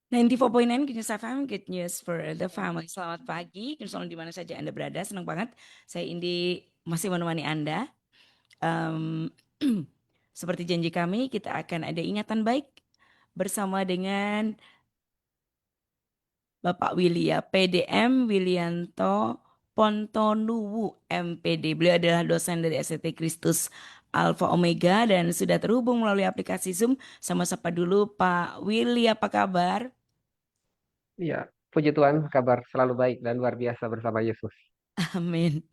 94.9 Good News FM, Good News for the Family. Selamat pagi, di mana saja Anda berada. Senang banget, saya Indi masih menemani Anda. Em, seperti janji kami, kita akan ada ingatan baik bersama dengan Bapak Willy ya, PDM Willianto Pontonuwu MPD. Beliau adalah dosen dari STT Kristus Alpha Omega dan sudah terhubung melalui aplikasi Zoom. Sama sapa dulu Pak Willy, apa kabar? Iya, puji Tuhan, kabar selalu baik dan luar biasa bersama Yesus. Amin.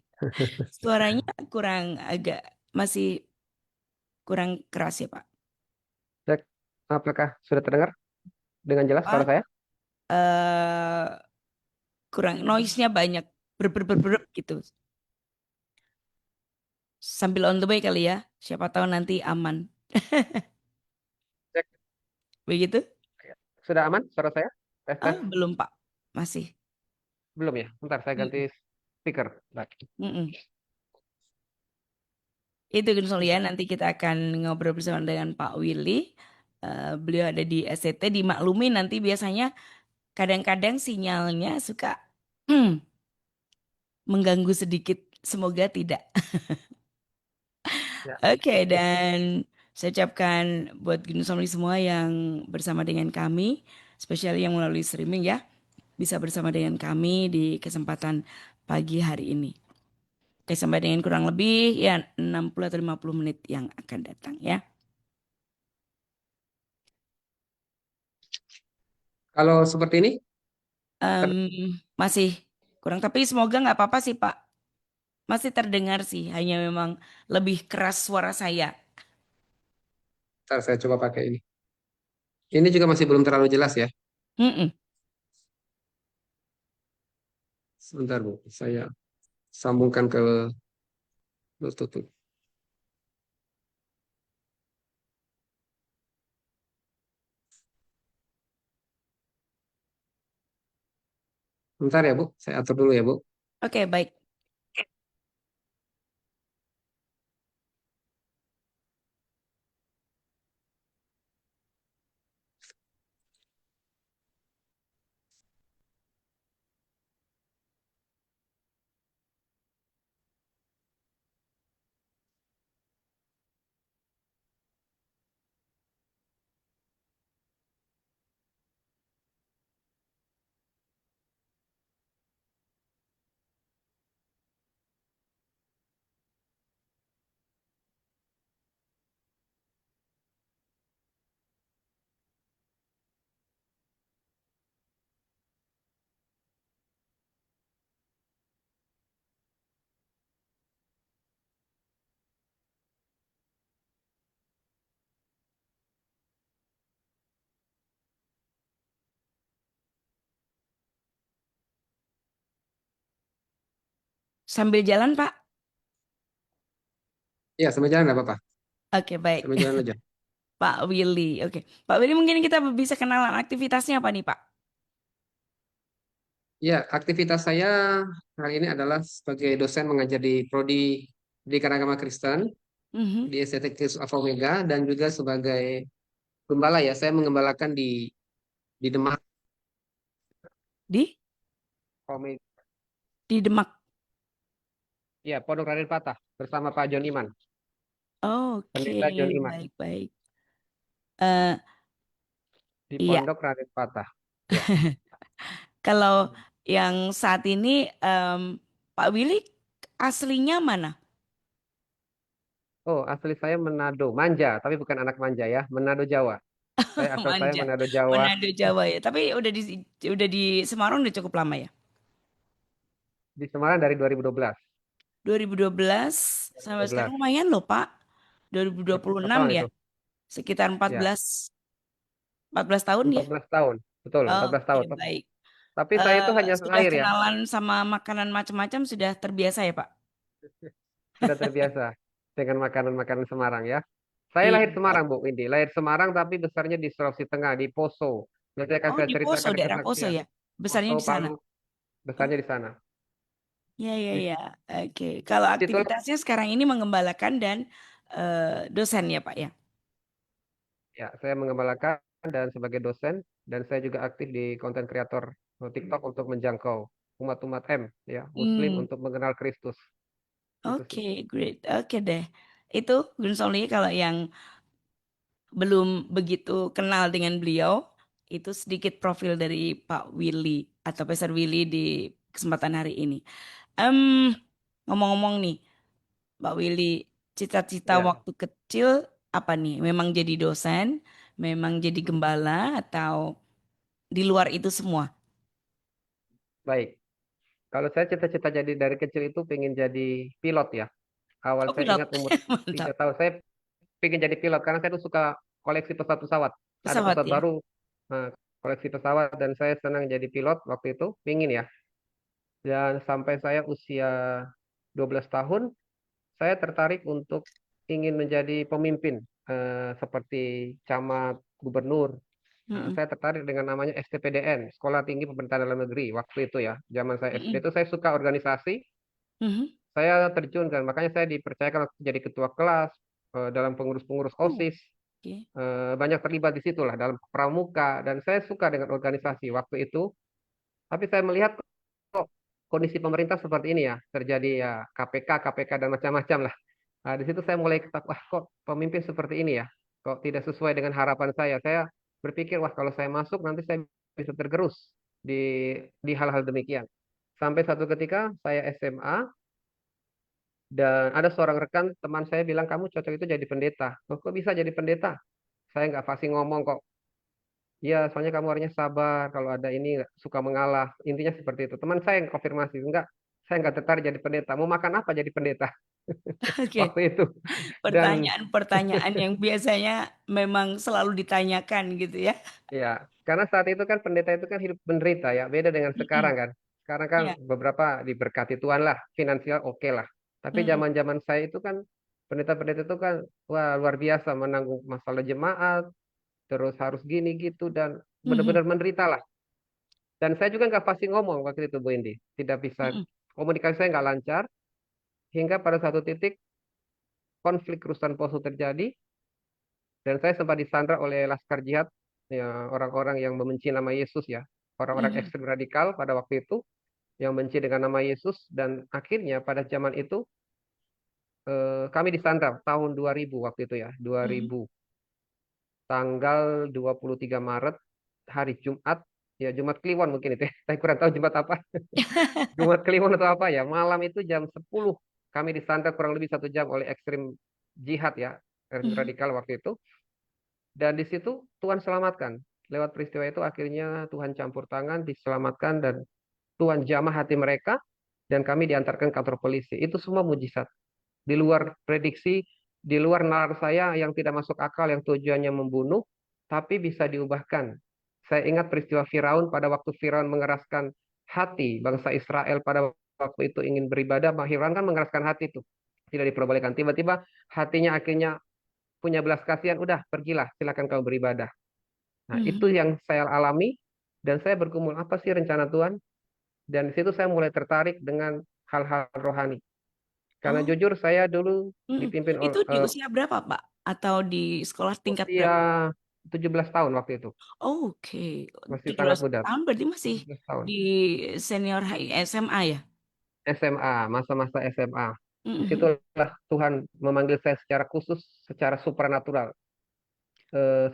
Suaranya kurang agak masih kurang keras ya Pak. Cek, apakah sudah terdengar dengan jelas suara Pak, saya? eh kurang noise-nya banyak ber ber ber ber gitu. Sambil on the way kali ya. Siapa tahu nanti aman. Cek, Begitu? sudah aman suara saya? Tes, Ah, tes. belum Pak. Masih. Belum ya? Bentar, saya ganti Mm, speaker. Bentar. mm-mm. Itu Gun Solian, nanti kita akan ngobrol bersama dengan Pak Willy. Beliau ada di SCT, dimaklumi nanti biasanya kadang-kadang sinyalnya suka mengganggu sedikit. Semoga tidak. Ya. Oke, dan saya ucapkan buat Gunung Somni semua yang bersama dengan kami, spesial yang melalui streaming ya, bisa bersama dengan kami di kesempatan pagi hari ini. Oke, sampai dengan kurang lebih ya 60 atau 50 menit yang akan datang ya. Kalau seperti ini, Em, ter- masih kurang, tapi semoga nggak apa-apa sih Pak. Masih terdengar sih, hanya memang lebih keras suara saya. bentar, saya coba pakai ini. Ini juga masih belum terlalu jelas ya. Mm-mm. Sebentar, Bu. Saya sambungkan ke Bluetooth. Bentar ya, Bu. Saya atur dulu ya, Bu. Oke, baik. Sambil jalan Pak. Ya, sambil jalan nggak apa-apa. Oke, baik. Sambil jalan aja. Pak Willy. Oke. Pak Willy mungkin kita bisa kenalan aktivitasnya apa nih, Pak? Ya, aktivitas saya hari ini adalah sebagai dosen mengajar di Prodi Pendidikan Agama Kristen Mhm. di STT Kristus Alpha Omega dan juga sebagai gembala ya, saya menggembalakan di Demak Di Omega, di Demak. ya Pondok Raden Patah bersama Pak John Iman, Oke, Pendeta John Iman baik-baik. Eh, di iya, Pondok Raden Patah. Ya. kalau yang saat ini Pak Willy aslinya mana? Oh, asli saya Manado, Manja, tapi bukan anak manja ya, Manado Jawa. Asal saya Manja, Manado Jawa Manado Jawa ya. Tapi udah di Semarang udah cukup lama ya. di Semarang dari 2012. 2012 sampai sekarang 2012. lumayan loh, Pak. 2026 Berapa tahun ya. itu? Sekitar Ya, 14 tahun ya. 14 tahun. Betul, 14 Oke, tahun. baik. Tapi saya itu hanya Sudah lahir ya, kenalan sama makanan macam-macam sudah terbiasa ya, Pak? sudah terbiasa dengan makanan-makanan Semarang ya. Saya Iya, lahir baik. Semarang, Bu Windy. Lahir Semarang tapi besarnya di Sulawesi Tengah, di Poso. Nanti akan Oh, saya di Poso, ceritakan di daerah Poso kesaksian. ya. Besarnya Poso, di sana. Palu, Oh, besarnya di sana. iya, iya, iya. Oke. Kalau Itulah, aktivitasnya sekarang ini mengembalakan dan dosen ya, Pak ya. ya, saya mengembalakan dan sebagai dosen. dan saya juga aktif di konten kreator TikTok untuk menjangkau umat-umat ya, Muslim Hmm, untuk mengenal Kristus. Itu oke, sih. great. Oke deh. Itu Gun Somni kalau yang belum begitu kenal dengan beliau, itu sedikit profil dari Pak Willy atau Pastor Willy di kesempatan hari ini. Em, Ngomong-ngomong nih, Pak Willy, cita-cita Ya, waktu kecil apa nih? Memang jadi dosen, memang jadi gembala, atau di luar itu semua? baik. Kalau saya cita-cita jadi dari kecil itu pengen jadi pilot ya. Awal Oh, saya pilot. ingat umur tiga Mantap. tahun saya pengen jadi pilot karena saya tuh suka koleksi pesawat-pesawat. Ada Pesawat pesawat ya? baru, nah, koleksi pesawat dan saya senang jadi pilot waktu itu, pingin ya. Dan sampai saya usia 12 tahun, saya tertarik untuk ingin menjadi pemimpin seperti camat, gubernur. Nah, Mm-mm. saya tertarik dengan namanya STPDN, Sekolah Tinggi Pemerintahan Dalam Negeri. Waktu itu ya, zaman saya SD Mm-mm. itu saya suka organisasi, Mhm. saya terjun kan, makanya saya dipercayakan untuk jadi ketua kelas, dalam pengurus-pengurus Oh, OSIS, oke. banyak terlibat di situ lah dalam pramuka dan saya suka dengan organisasi waktu itu. Tapi saya melihat kok kondisi pemerintah seperti ini ya, terjadi ya KPK dan macam-macam lah. Nah, di situ saya mulai ketahui, wah kok pemimpin seperti ini ya, kok tidak sesuai dengan harapan saya. Saya berpikir, wah kalau saya masuk nanti saya bisa tergerus di hal-hal demikian. Sampai satu ketika saya SMA dan ada seorang rekan teman saya bilang kamu cocok itu jadi pendeta. Oh, kok bisa jadi pendeta? Saya nggak fasih ngomong kok. Iya, soalnya kamu harusnya sabar. Kalau ada ini nggak suka mengalah. Intinya seperti itu. Teman saya yang konfirmasi, enggak, saya nggak tertarik jadi pendeta. Mau makan apa jadi pendeta Oke. waktu itu? Dan Pertanyaan-pertanyaan yang biasanya memang selalu ditanyakan gitu ya. ya, karena saat itu kan pendeta itu kan hidup menderita ya, beda dengan sekarang Mm-mm. kan. Sekarang kan Ya. beberapa diberkati Tuhan lah, finansial oke lah. Tapi Mm-mm. zaman-zaman saya itu kan pendeta-pendeta itu kan wah luar biasa menanggung masalah jemaat, terus harus gini gitu dan Mhm. benar-benar menderita lah. Dan saya juga nggak pasti ngomong waktu itu Bu Indi. Tidak bisa, Mm-mm. komunikasi saya nggak lancar. Hingga pada satu titik konflik kerusuhan poso terjadi. Dan saya sempat disandra oleh Laskar Jihad. Ya, orang-orang yang membenci nama Yesus ya. Orang-orang Mhm. ekstrem radikal pada waktu itu. Yang benci dengan nama Yesus. Dan akhirnya pada zaman itu kami disandra tahun 2000 waktu itu ya. Mhm. 2000. Tanggal 23 Maret. Hari Jumat. Ya Jumat Kliwon mungkin itu ya. Saya kurang tahu Jumat apa. Jumat Kliwon atau apa ya. Malam itu jam 10 kami disandra kurang lebih 1 jam oleh ekstrim jihad ya. Mhm. Radikal waktu itu. Dan di situ Tuhan selamatkan. Lewat peristiwa itu akhirnya Tuhan campur tangan, diselamatkan dan Tuhan jamah hati mereka dan kami diantarkan ke kantor polisi. Itu semua mujizat. Di luar prediksi, di luar nalar saya yang tidak masuk akal yang tujuannya membunuh, tapi bisa diubahkan. Saya ingat peristiwa Firaun pada waktu Firaun mengeraskan hati bangsa Israel pada waktu itu ingin beribadah, Firaun kan mengeraskan hati itu. Tidak diperbolehkan. Tiba-tiba hatinya akhirnya punya belas kasihan, udah pergilah, silakan kamu beribadah. Nah, Mhm. itu yang saya alami dan saya bergumul apa sih rencana Tuhan? Dan di situ saya mulai tertarik dengan hal-hal rohani. Karena Oh, jujur saya dulu mm. dipimpin Itu oleh di usia berapa, Pak? Atau di sekolah tingkat usia berapa? 17 tahun waktu itu. Oke, Masih sangat 17 muda. tahun berarti masih 17 tahun. di senior high SMA ya? SMA, masa-masa SMA. Mhm. Disitulah Tuhan memanggil saya secara khusus, secara supranatural.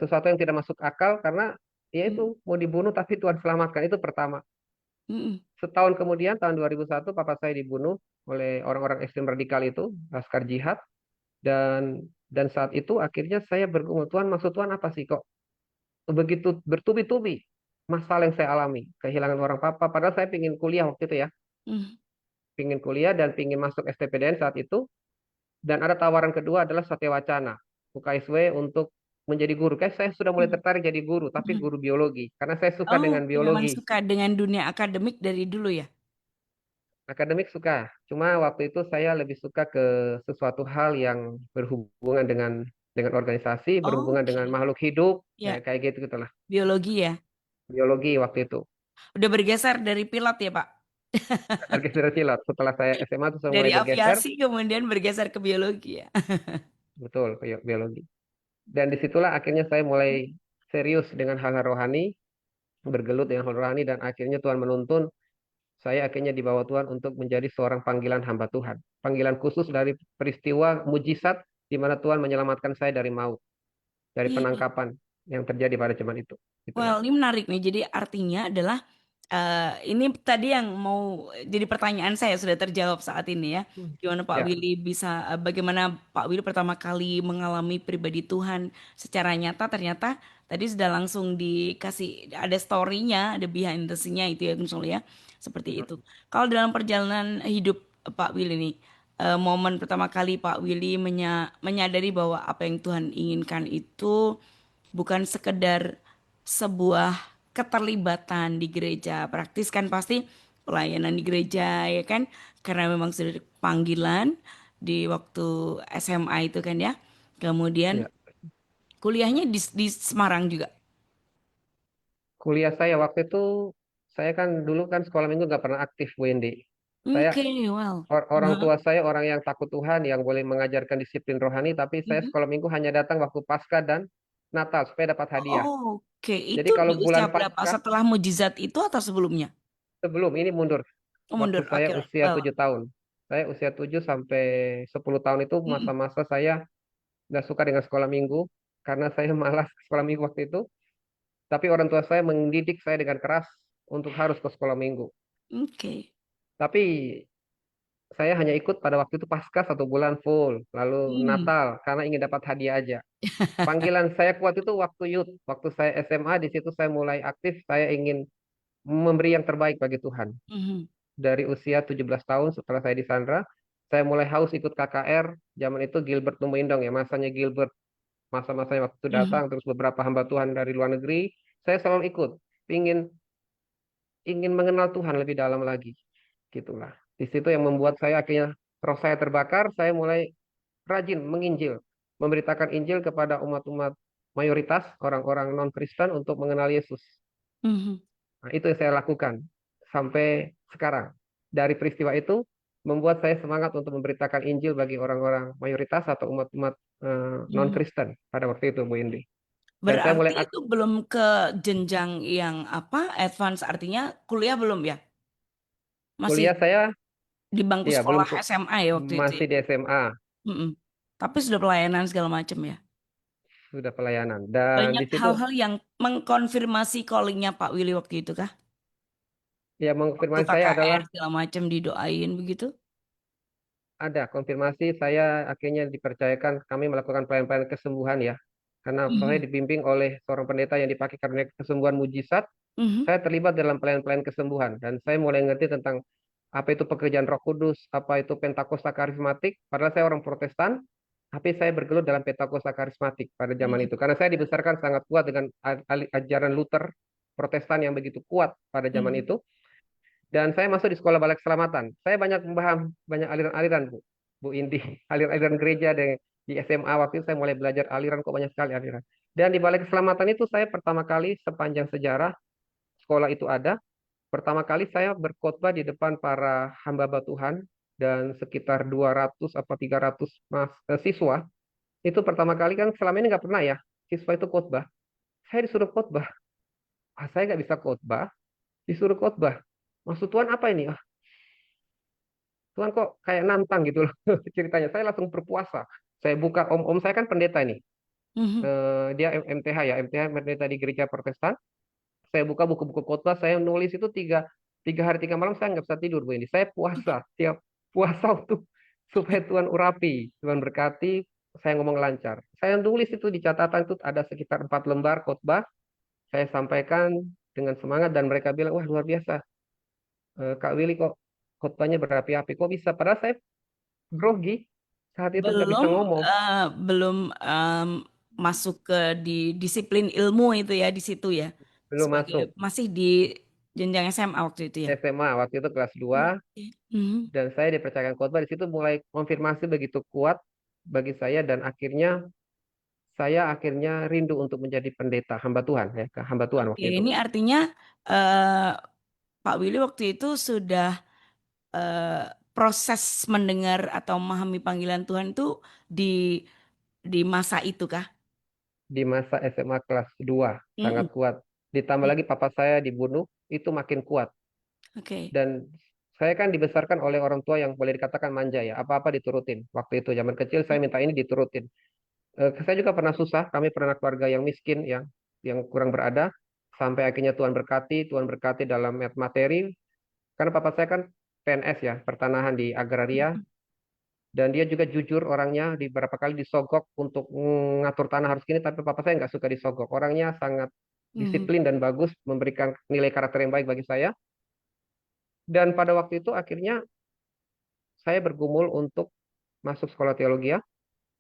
Sesuatu yang tidak masuk akal karena ya itu Mhm. mau dibunuh tapi Tuhan selamatkan. Itu pertama. Mhm. Setahun kemudian, tahun 2001, papa saya dibunuh oleh orang-orang ekstrem radikal itu, Laskar Jihad. Dan saat itu akhirnya saya bergumul, Tuhan maksud Tuhan apa sih kok begitu bertubi-tubi masalah yang saya alami. Kehilangan orang papa, padahal saya pingin kuliah waktu itu ya. Mhm. Pingin kuliah dan pingin masuk STPDN saat itu. Dan ada tawaran kedua adalah Satya Wacana, UKSW untuk menjadi guru. Kayak saya sudah mulai Mhm. tertarik jadi guru, tapi Mhm. guru biologi. Karena saya suka Oh, dengan oke, memang biologi. suka dengan dunia akademik dari dulu ya? Akademik suka, cuma waktu itu saya lebih suka ke sesuatu hal yang berhubungan dengan organisasi, berhubungan dengan Oke, makhluk hidup, ya, ya, kayak gitu gitulah. biologi ya. Biologi waktu itu. Udah bergeser dari pilot ya, Pak? Bergeser silat. Setelah saya SMA tuh saya Dari mulai bergeser, aviasi kemudian bergeser ke biologi ya. betul ke biologi. Dan disitulah akhirnya saya mulai serius dengan hal-hal rohani. bergelut dengan rohani dan akhirnya Tuhan menuntun saya akhirnya dibawa Tuhan untuk menjadi seorang panggilan hamba Tuhan. Panggilan khusus dari peristiwa mujizat di mana Tuhan menyelamatkan saya dari maut, dari Iya. penangkapan yang terjadi pada zaman itu. Itulah. Well, ini menarik nih. Jadi artinya adalah ini tadi yang mau jadi pertanyaan saya sudah terjawab saat ini ya. Hmm. Gimana Pak Ya, Willy bisa, bagaimana Pak Willy pertama kali mengalami pribadi Tuhan secara nyata ternyata tadi sudah langsung dikasih ada story-nya, ada behind the scene-nya itu ya Gun Sol ya. Seperti itu. Kalau dalam perjalanan hidup Pak Willy nih, momen pertama kali Pak Willy menyadari bahwa apa yang Tuhan inginkan itu bukan sekedar sebuah keterlibatan di gereja. Praktis kan pasti pelayanan di gereja ya kan, karena memang sudah panggilan di waktu SMA itu kan ya. Kemudian ya. kuliahnya di Semarang juga. Kuliah saya waktu itu, saya kan dulu kan sekolah minggu nggak pernah aktif, Bu Indi. Saya Oke, well. orang Nah, tua saya orang yang takut Tuhan, yang boleh mengajarkan disiplin rohani, tapi saya mhm. sekolah minggu hanya datang waktu Paskah dan Natal supaya dapat hadiah. Oke, Jadi itu kalau di usia bulan berapa? Paskah, Setelah mujizat itu atau sebelumnya? sebelum ini mundur, Oh, waktu mundur. saya Oke, usia well. 7 tahun. Saya usia 7 sampai 10 tahun itu Mm, masa-masa saya nggak suka dengan sekolah minggu, karena saya malas ke sekolah minggu waktu itu. Tapi orang tua saya mendidik saya dengan keras untuk harus ke sekolah minggu. oke. Tapi saya hanya ikut pada waktu itu Paskah 1 bulan full, lalu Hmm. Natal karena ingin dapat hadiah aja. Panggilan saya kuat itu waktu youth, waktu saya SMA, di situ saya mulai aktif, saya ingin memberi yang terbaik bagi Tuhan. Mhm. Dari usia 17 tahun setelah saya disandra, saya mulai haus ikut KKR, zaman itu Gilbert Tumbuindong ya, masanya Gilbert, masa-masanya waktu itu Mhm. datang, terus beberapa hamba Tuhan dari luar negeri, saya selalu ikut, ingin ingin mengenal Tuhan lebih dalam lagi, gitulah. Di situ yang membuat saya akhirnya roh saya terbakar, saya mulai rajin menginjil, memberitakan Injil kepada umat-umat mayoritas, orang-orang non-Kristen untuk mengenal Yesus. Mhm. Nah, itu yang saya lakukan sampai sekarang. Dari peristiwa itu membuat saya semangat untuk memberitakan Injil bagi orang-orang mayoritas atau umat-umat Mhm. non-Kristen pada waktu itu, Bu Indi. Dan saya Berarti mulai itu belum ke jenjang yang apa, advance artinya kuliah belum ya? Masih kuliah saya, di bangku ya belum sekolah SMA ya waktu itu ya? masih di SMA, Mm-mm. Tapi sudah pelayanan segala macam ya? sudah pelayanan. Dan Banyak di situ hal-hal yang mengkonfirmasi callingnya Pak Willy waktu itu kah? ya Waktu mengkonfirmasi saya KKR adalah segala macam didoain begitu? ada konfirmasi, saya akhirnya dipercayakan kami melakukan pelayanan-pelayanan kesembuhan ya. Karena saya Mhm. dibimbing oleh seorang pendeta yang dipakai karena kesembuhan mujizat, Mhm. saya terlibat dalam pelayanan-pelayanan kesembuhan dan saya mulai ngerti tentang apa itu pekerjaan Roh Kudus, apa itu Pentakosta karismatik. Padahal saya orang Protestan, tapi saya bergelut dalam Pentakosta karismatik pada zaman Mhm. itu. Karena saya dibesarkan sangat kuat dengan ajaran Luther Protestan yang begitu kuat pada zaman Mhm. itu. Dan saya masuk di sekolah balik keselamatan. Saya banyak membahas banyak aliran-aliran, Bu. Bu Indi, aliran-aliran gereja di SMA waktu itu saya mulai belajar aliran, kok banyak sekali aliran. Dan di balik keselamatan itu saya pertama kali sepanjang sejarah sekolah itu ada, pertama kali saya berkhotbah di depan para hamba Tuhan dan sekitar 200 atau 300 siswa. Itu pertama kali, kan selama ini nggak pernah ya siswa itu khotbah. Saya disuruh khotbah. Saya nggak bisa khotbah, disuruh khotbah. Maksud Tuhan apa ini? Tuhan kok kayak nantang gitu loh ceritanya. Saya langsung berpuasa. Saya buka, om saya kan pendeta ini. Mhm. Dia MTH ya, MTH pendeta di gereja Protestan. Saya buka buku-buku khotbah, saya nulis itu tiga hari 3 malam saya nggak bisa tidur, Bu ini. Saya puasa, tiap puasa untuk supaya Tuhan urapi, Tuhan berkati, saya ngomong lancar. Saya nulis itu di catatan itu ada sekitar 4 lembar khotbah. Saya sampaikan dengan semangat dan mereka bilang, wah luar biasa. Kak Willy kok khotbahnya berapi-api, kok bisa? Padahal saya grogi saat itu nggak bisa Belum ngomong. belum masuk ke di disiplin ilmu itu ya di situ ya. Belum Sebagai masuk masih di jenjang SMA waktu itu ya. SMA waktu itu kelas 2 Oke. Mhm. dan saya dipercayakan khotbah, di situ mulai konfirmasi begitu kuat bagi saya dan akhirnya saya akhirnya rindu untuk menjadi pendeta hamba Tuhan ya, ke hamba Tuhan Oke, waktu itu. ini artinya eh, Pak Willy waktu itu sudah proses mendengar atau memahami panggilan Tuhan itu di di masa itu kah? Di masa SMA kelas 2 sangat Mm-mm. kuat. ditambah lagi papa saya dibunuh, itu makin kuat. Oke. Dan saya kan dibesarkan oleh orang tua yang boleh dikatakan manja ya, apa-apa diturutin. Waktu itu zaman kecil saya minta ini diturutin. Saya juga pernah susah, kami pernah keluarga yang miskin, yang kurang berada, sampai akhirnya Tuhan berkati dalam materi, karena papa saya kan PNS ya, pertanahan di agraria, dan dia juga jujur orangnya, di beberapa kali disogok untuk ngatur tanah harus gini, tapi papa saya nggak suka disogok. Orangnya sangat Mhm. disiplin dan bagus, memberikan nilai karakter yang baik bagi saya. Dan pada waktu itu akhirnya saya bergumul untuk masuk sekolah teologi ya,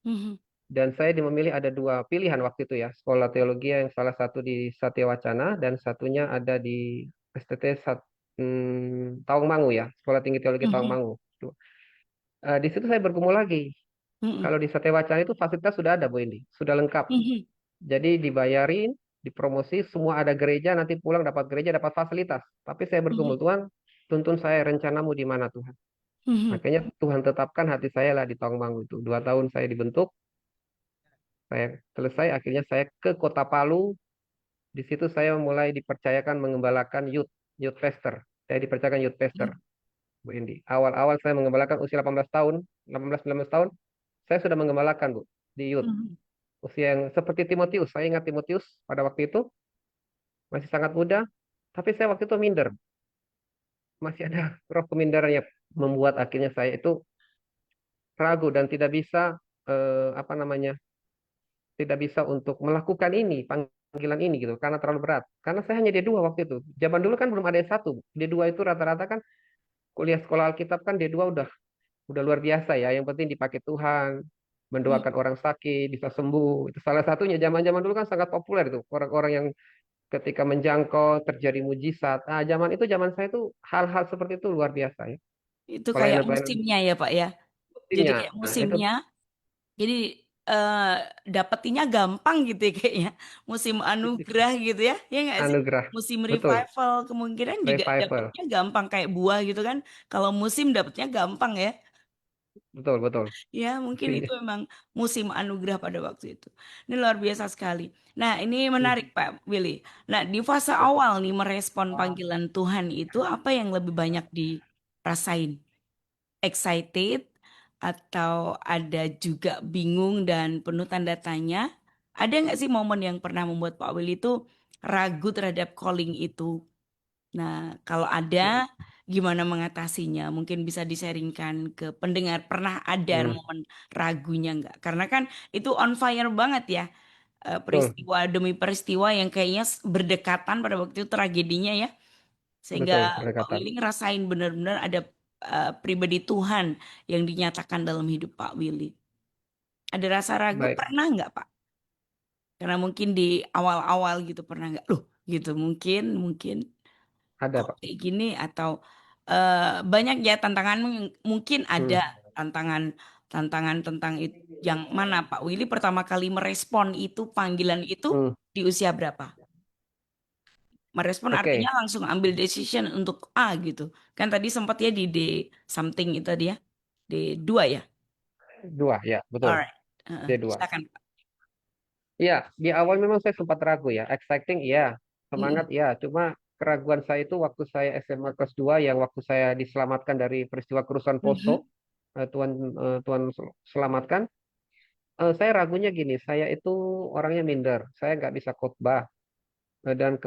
Mhm. dan saya memilih ada dua pilihan waktu itu ya, sekolah teologi yang salah satu di Satya Wacana dan satunya ada di STT Tawangmangu ya, Sekolah Tinggi Teologi Mhm. Tawangmangu. Di situ saya bergumul lagi. Mhm. Kalau di Satya Wacana itu fasilitas sudah ada Bu Indi, sudah lengkap. Mhm. Jadi dibayarin, dipromosi, semua ada gereja, nanti pulang dapat gereja, dapat fasilitas. Tapi saya bergumul, Mhm. Tuhan, tuntun saya rencanamu di mana Tuhan. Mhm. Makanya Tuhan tetapkan hati saya lah di Tawangmangu itu. 2 tahun saya dibentuk, saya selesai, akhirnya saya ke Kota Palu. Di situ saya mulai dipercayakan mengembalakan youth pastor. Saya dipercayakan youth pastor, Bu Indi. Awal-awal saya mengembalakan usia 18 tahun, 18-19 tahun, saya sudah mengembalakan Bu di youth. Mhm. Usia yang seperti Timotius, saya ingat Timotius pada waktu itu masih sangat muda, tapi saya waktu itu minder, masih ada roh keminderan yang membuat akhirnya saya itu ragu dan tidak bisa apa namanya, tidak bisa untuk melakukan ini, panggilan ini gitu, karena terlalu berat. Karena saya hanya D2 waktu itu. Zaman dulu kan belum ada S1. D2 itu rata-rata kan kuliah sekolah Alkitab kan D2 udah luar biasa ya. Yang penting dipakai Tuhan, Mhm. mendoakan orang sakit bisa sembuh. Itu salah satunya. Zaman-zaman dulu kan sangat populer itu. Orang-orang yang ketika menjangkau terjadi mujizat. Nah, zaman saya itu hal-hal seperti itu luar biasa ya. Itu kayak Pelayanan-pelayanan musimnya ya Pak ya. Jadi timnya. kayak Nah, itu musimnya. Jadi eh dapetinnya gampang gitu ya kayaknya. Musim anugerah gitu ya. Ya nggak sih? anugerah. Musim Betul. revival kemungkinan juga Revival. dapetnya gampang kayak buah gitu kan. Kalau musim dapetnya gampang ya. Betul, betul. Ya, mungkin itu memang musim anugerah pada waktu itu. Ini luar biasa sekali. Nah, ini menarik Pak Willy. Nah, di fase awal nih merespon panggilan Tuhan itu apa yang lebih banyak dirasain? Excited atau ada juga bingung dan penuh tanda tanya? Ada nggak sih momen yang pernah membuat Pak Willy itu ragu terhadap calling itu? Nah, kalau ada, gimana mengatasinya? Mungkin bisa disaringkan ke pendengar. Pernah ada Hmm, momen ragunya nggak? Karena kan itu on fire banget ya. betul, Peristiwa demi peristiwa yang kayaknya berdekatan pada waktu itu tragedinya ya. Sehingga betul, Pak berdekatan. Willy ngerasain benar-benar ada pribadi Tuhan yang dinyatakan dalam hidup Pak Willy. Ada rasa ragu, Baik, pernah nggak Pak? Karena mungkin di awal-awal gitu pernah nggak? Loh, gitu mungkin. ada Kok Pak. kayak gini atau banyak ya tantangan mungkin ada Hmm, tantangan tantangan tentang yang mana Pak Willy pertama kali merespon itu panggilan itu hmm. di usia berapa? Merespon artinya Oke, langsung ambil decision untuk A gitu. Kan tadi sempat ya di something itu dia D2 ya. dua, ya, betul. Alright. D2. Silakan Pak. Iya, di awal memang saya sempat ragu ya. Exciting, iya. Semangat, Mm-mm. iya. Cuma keraguan saya itu waktu saya SMA kelas 2 yang waktu saya diselamatkan dari peristiwa kerusuhan Poso, Mhm. Tuhan Tuhan selamatkan. Saya ragunya gini, saya itu orangnya minder. Saya nggak bisa khotbah. Dan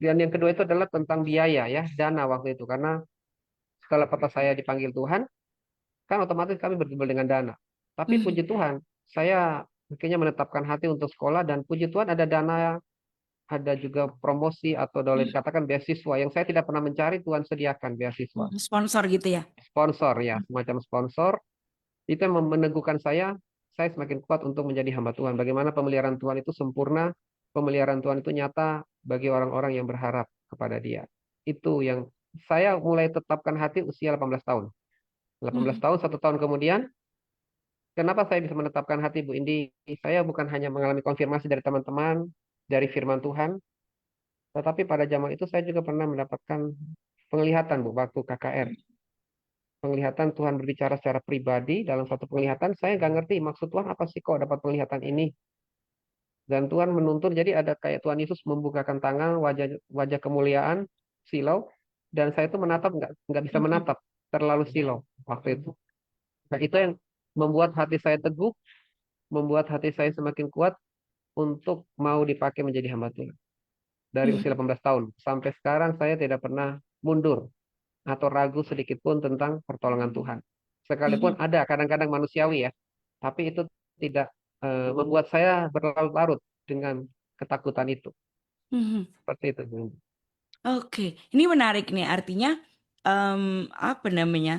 yang kedua itu adalah tentang biaya ya, dana waktu itu. Karena setelah papa saya dipanggil Tuhan, kan otomatis kami berjumpa dengan dana. Tapi puji Mhm. Tuhan, saya akhirnya menetapkan hati untuk sekolah dan puji Tuhan ada dana, ada juga promosi atau boleh Mhm. dikatakan beasiswa yang saya tidak pernah mencari, Tuhan sediakan beasiswa. Sponsor gitu ya. Sponsor ya, semacam sponsor. Itu yang meneguhkan saya semakin kuat untuk menjadi hamba Tuhan. Bagaimana pemeliharaan Tuhan itu sempurna, pemeliharaan Tuhan itu nyata bagi orang-orang yang berharap kepada Dia. Itu yang saya mulai tetapkan hati usia 18 tahun. 18 Mhm. tahun, 1 tahun kemudian, kenapa saya bisa menetapkan hati Bu Indi? Saya bukan hanya mengalami konfirmasi dari teman-teman, dari firman Tuhan, tetapi pada zaman itu saya juga pernah mendapatkan penglihatan Bu, waktu KKR. Penglihatan Tuhan berbicara secara pribadi dalam satu penglihatan, saya nggak ngerti maksud Tuhan apa sih kok dapat penglihatan ini. Dan Tuhan menuntun, jadi ada kayak Tuhan Yesus membukakan tangan, wajah wajah kemuliaan, silau, dan saya itu menatap nggak bisa Mhm. menatap, terlalu silau waktu itu. Nah, itu yang membuat hati saya teguh, membuat hati saya semakin kuat untuk mau dipakai menjadi hamba Tuhan. Dari usia Mhm. 18 tahun sampai sekarang saya tidak pernah mundur atau ragu sedikit pun tentang pertolongan Tuhan. Sekalipun Mhm. ada kadang-kadang manusiawi ya, tapi itu tidak membuat saya berlarut-larut dengan ketakutan itu. Mhm. Seperti itu. Oke, ini menarik nih. Artinya apa namanya?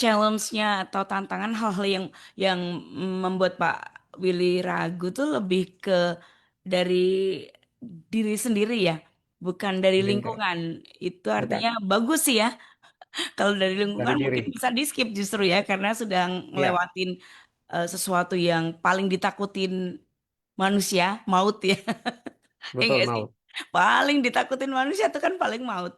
Challenge-nya atau tantangan hal-hal yang membuat Pak Willy ragu tuh lebih ke dari diri sendiri ya, bukan dari Enggak, lingkungan. Itu bukan. artinya bagus sih ya. Kalau dari Dari lingkungan diri. mungkin bisa di skip justru ya, karena sudah Iya, ngelewatin sesuatu yang paling ditakutin manusia, maut ya. Ya betul nggak sih? maut. Paling ditakutin manusia itu kan paling maut.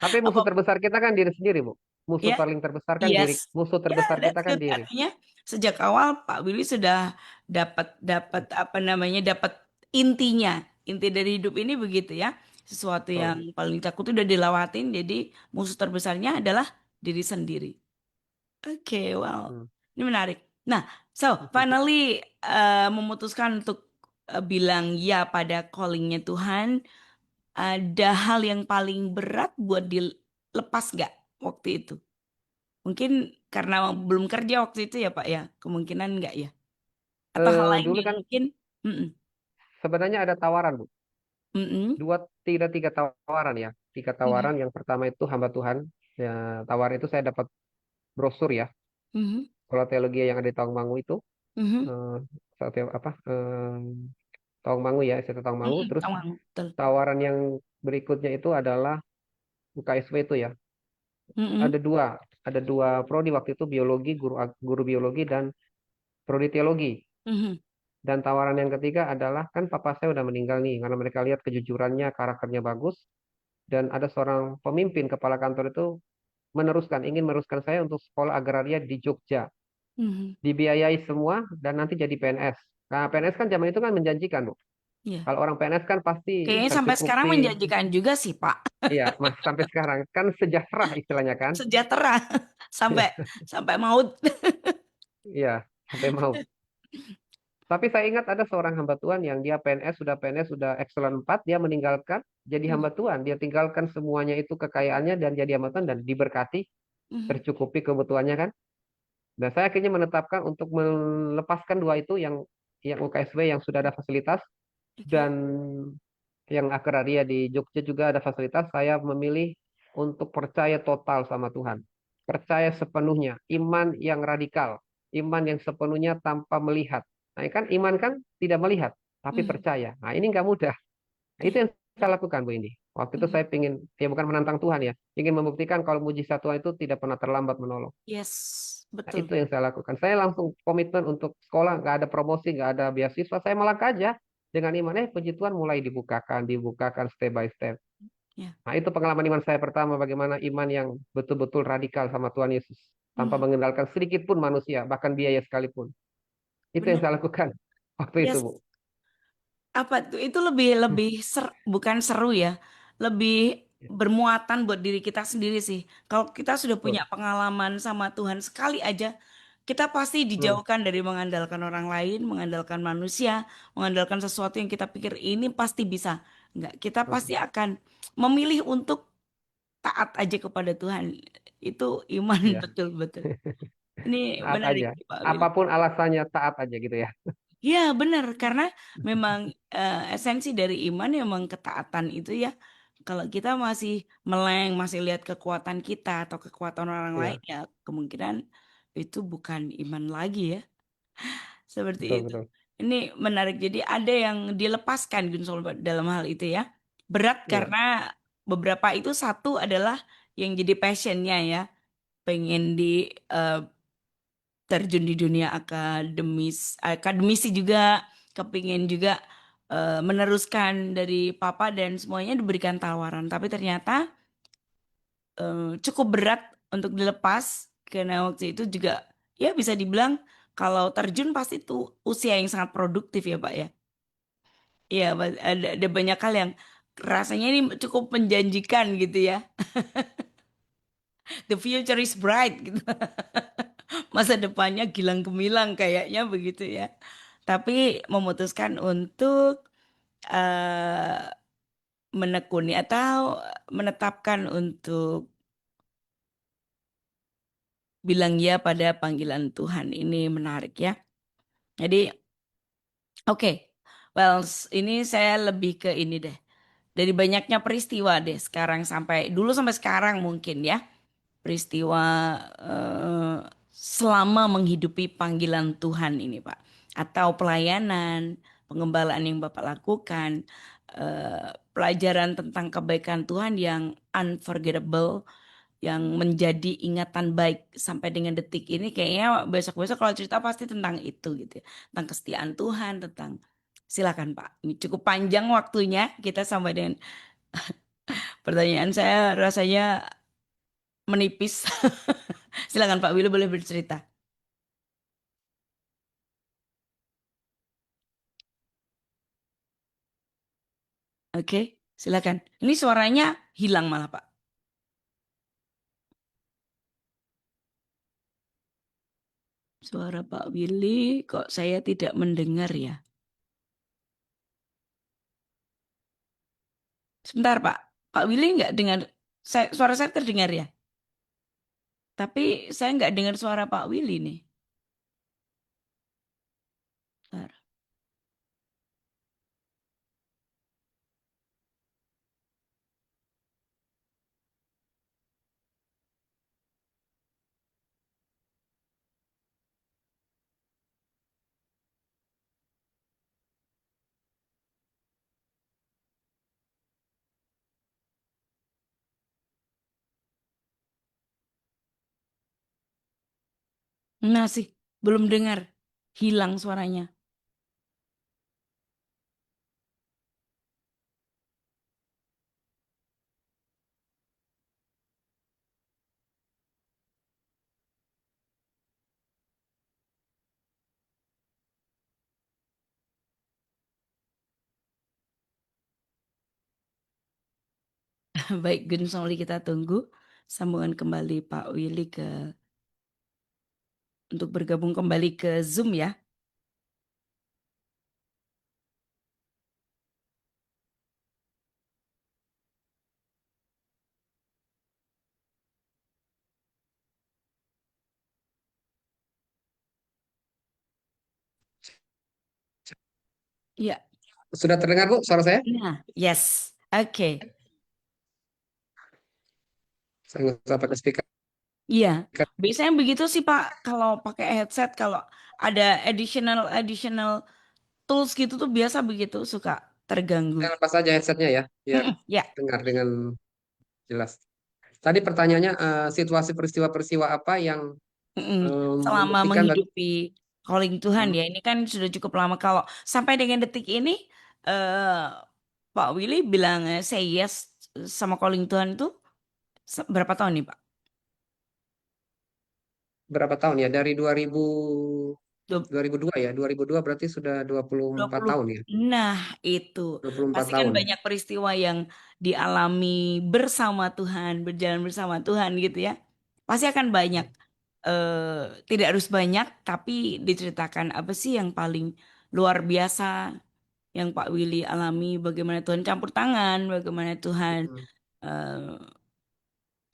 Tapi musuh Apa terbesar kita kan diri sendiri, Bu. Musuh ya? paling terbesar kan Yes. diri. Musuh Ya, terbesar kita that's kan good. diri. Artinya sejak awal Pak Willy sudah dapat dapat apa namanya dapat intinya. Inti dari hidup ini begitu ya. Sesuatu yang Betul. paling takut itu udah dilewatin. Jadi musuh terbesarnya adalah diri sendiri. Oke, wow. Hmm. Ini menarik. Nah, so finally memutuskan untuk bilang ya pada callingnya Tuhan. Ada hal yang paling berat buat dilepas nggak waktu itu? Mungkin karena belum kerja waktu itu ya Pak ya, kemungkinan enggak ya. Atau hal lain Dulu yang kan mungkin, mm-mm, sebenarnya ada tawaran, Bu. mm-mm, Tiga tawaran ya. Tiga mm-mm, tawaran. Yang pertama itu hamba Tuhan. Ya, tawaran itu saya dapat brosur ya. mm-mm, Sekolah teologi yang ada di Tawangmangu itu. mm-mm, eh apa? Tawangmangu ya, saya Tawangmangu. mm-mm, Terus Tawang, betul. tawaran yang berikutnya itu adalah UKSW itu ya. Mm-mm, Ada dua, ada dua prodi waktu itu biologi, guru biologi dan prodi teologi. mhm, Dan tawaran yang ketiga adalah kan papa saya udah meninggal nih, karena mereka lihat kejujurannya, karakternya bagus, dan ada seorang pemimpin kepala kantor itu ingin meneruskan saya untuk sekolah agraria di Jogja, mhm, dibiayai semua dan nanti jadi PNS. Nah, PNS kan zaman itu kan menjanjikan, Bu. iya. Kalau orang PNS kan pasti Kayaknya sampai sekarang tercukupi, menjanjikan juga sih Pak. iya, mas sampai sekarang kan sejahtera istilahnya kan, Sejahtera sampai sampai maut. iya, sampai mau. Tapi saya ingat ada seorang hamba Tuhan yang dia PNS sudah excellent 4, dia meninggalkan jadi Mhm, hamba Tuhan. Dia tinggalkan semuanya itu kekayaannya dan jadi hamba Tuhan dan diberkati, mhm, tercukupi kebutuhannya kan. Dan saya akhirnya menetapkan untuk melepaskan dua itu yang UKSW yang sudah ada fasilitas oke. dan yang agraria di Jogja juga ada fasilitas. Saya memilih untuk percaya total sama Tuhan. Percaya sepenuhnya, iman yang radikal, iman yang sepenuhnya tanpa melihat. Nah, kan iman kan tidak melihat, tapi Mhm, percaya. Nah, ini nggak mudah. Nah, itu iya, yang saya lakukan, Bu Indi. Waktu itu mhm. saya ingin, ya bukan menantang Tuhan ya, ingin membuktikan kalau mujizat Tuhan itu tidak pernah terlambat menolong. Yes, Nah, betul. itu yang saya lakukan. Saya langsung komitmen untuk sekolah, nggak ada promosi, nggak ada beasiswa. Saya melangkah aja dengan iman. Puji Tuhan mulai dibukakan step by step. Ya. Nah, itu pengalaman iman saya pertama, bagaimana iman yang betul-betul radikal sama Tuhan Yesus. Tanpa Mhm. mengandalkan sedikit pun manusia, bahkan biaya sekalipun. Itu yang Benar. saya lakukan waktu itu, Yes. Bu. Apa tuh itu lebih lebih bukan seru ya, lebih bermuatan buat diri kita sendiri sih. Kalau kita sudah punya Betul. pengalaman sama Tuhan sekali aja, kita pasti Hmm, dijauhkan dari mengandalkan orang lain, mengandalkan manusia, mengandalkan sesuatu yang kita pikir ini pasti bisa. Enggak, kita pasti betul. akan memilih untuk taat aja kepada Tuhan. Itu iman Ya, betul-betul. Ini taat menarik aja. Pak Willy. Apapun alasannya, taat aja gitu ya. Iya benar karena memang esensi dari iman memang ketaatan itu ya. Kalau kita masih meleng, masih lihat kekuatan kita atau kekuatan orang lain Ya, ya kemungkinan itu bukan iman lagi ya. Seperti betul, itu. betul. Ini menarik. Jadi ada yang dilepaskan Gunsol dalam hal itu ya. Berat Ya, karena beberapa itu satu adalah yang jadi passionnya ya. Pengen di eh, terjun di dunia akademisi juga kepingin juga meneruskan dari papa dan semuanya diberikan tawaran tapi ternyata cukup berat untuk dilepas karena waktu itu juga ya bisa dibilang kalau terjun pasti itu usia yang sangat produktif ya Pak ya. Iya, ada banyak hal yang rasanya ini cukup menjanjikan gitu ya. The future is bright gitu. Masa depannya gilang gemilang kayaknya begitu ya. Tapi memutuskan untuk eh, menekuni atau menetapkan untuk bilang ya pada panggilan Tuhan ini menarik ya. Jadi oke, well ini saya lebih ke ini deh. Dari banyaknya peristiwa deh sekarang sampai dulu sampai sekarang mungkin ya. Peristiwa eh, selama menghidupi panggilan Tuhan ini Pak. Atau pelayanan, pengembalaan yang Bapak lakukan, pelajaran tentang kebaikan Tuhan yang unforgettable, yang menjadi ingatan baik sampai dengan detik ini kayaknya besok-besok kalau cerita pasti tentang itu gitu ya. Tentang kesetiaan Tuhan, tentang silakan Pak. Ini cukup panjang waktunya kita sampai dengan pertanyaan saya rasanya menipis. Silakan Pak Willy boleh bercerita. Oke, silakan. Ini suaranya hilang malah Pak. Suara Pak Willy kok saya tidak mendengar ya. Sebentar Pak. Pak Willy nggak dengar. Suara saya terdengar ya. Tapi saya nggak dengar suara Pak Willy nih. Bentar. Masih belum dengar. Hilang suaranya. Baik, Gun Soli kita tunggu sambungan kembali Pak Willy untuk bergabung kembali ke Zoom ya. Iya. Sudah terdengar Bu suara saya? Nah, yes. Oke. Saya nggak usah pakai speaker. Iya. Biasanya begitu sih Pak kalau pakai headset kalau ada additional additional tools gitu tuh biasa begitu suka terganggu. Saya lepas aja headsetnya ya, biar Mm-mm, ya. dengar dengan jelas. Tadi pertanyaannya situasi peristiwa-peristiwa apa yang Mm-mm. Selama membuktikan bagi menghidupi calling Tuhan Hmm, ya, ini kan sudah cukup lama. Kalau sampai dengan detik ini, eh, Pak Willy bilang say yes sama calling Tuhan itu berapa tahun nih Pak? berapa tahun ya? Dari Dua- 2002 ya. 2002 berarti sudah dua puluh dua empat puluh. tahun ya. Nah, itu. 24 Pasti kan tahun. banyak peristiwa yang dialami bersama Tuhan, berjalan bersama Tuhan gitu ya. Pasti akan banyak. Tidak harus banyak, tapi diceritakan apa sih yang paling luar biasa yang Pak Willy alami, bagaimana Tuhan campur tangan, bagaimana Tuhan Hmm, eh,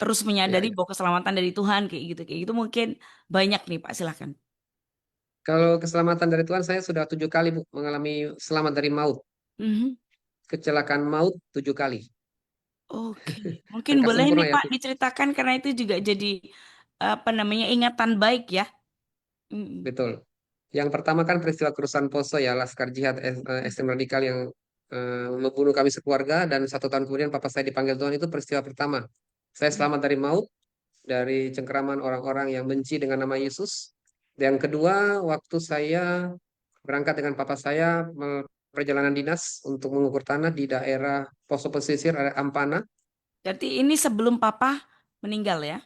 terus ya, menyadari ya. bahwa keselamatan dari Tuhan kayak gitu mungkin banyak nih Pak, silakan. Kalau keselamatan dari Tuhan, saya sudah 7 kali Bu mengalami selamat dari maut. Mhm. Kecelakaan maut 7 kali. Oke, mungkin Angka boleh sempurna nih ya. Pak diceritakan karena itu juga jadi apa namanya ingatan baik ya. Mm. Betul. Yang pertama kan peristiwa kerusuhan Poso ya, Laskar Jihad ekstrem radikal yang membunuh kami sekeluarga dan 1 tahun kemudian papa saya dipanggil Tuhan itu peristiwa pertama. Saya selamat dari maut, dari cengkeraman orang-orang yang benci dengan nama Yesus. Yang kedua, waktu saya berangkat dengan papa saya perjalanan dinas untuk mengukur tanah di daerah Poso Pesisir, area Ampana. Berarti ini sebelum Papa meninggal ya?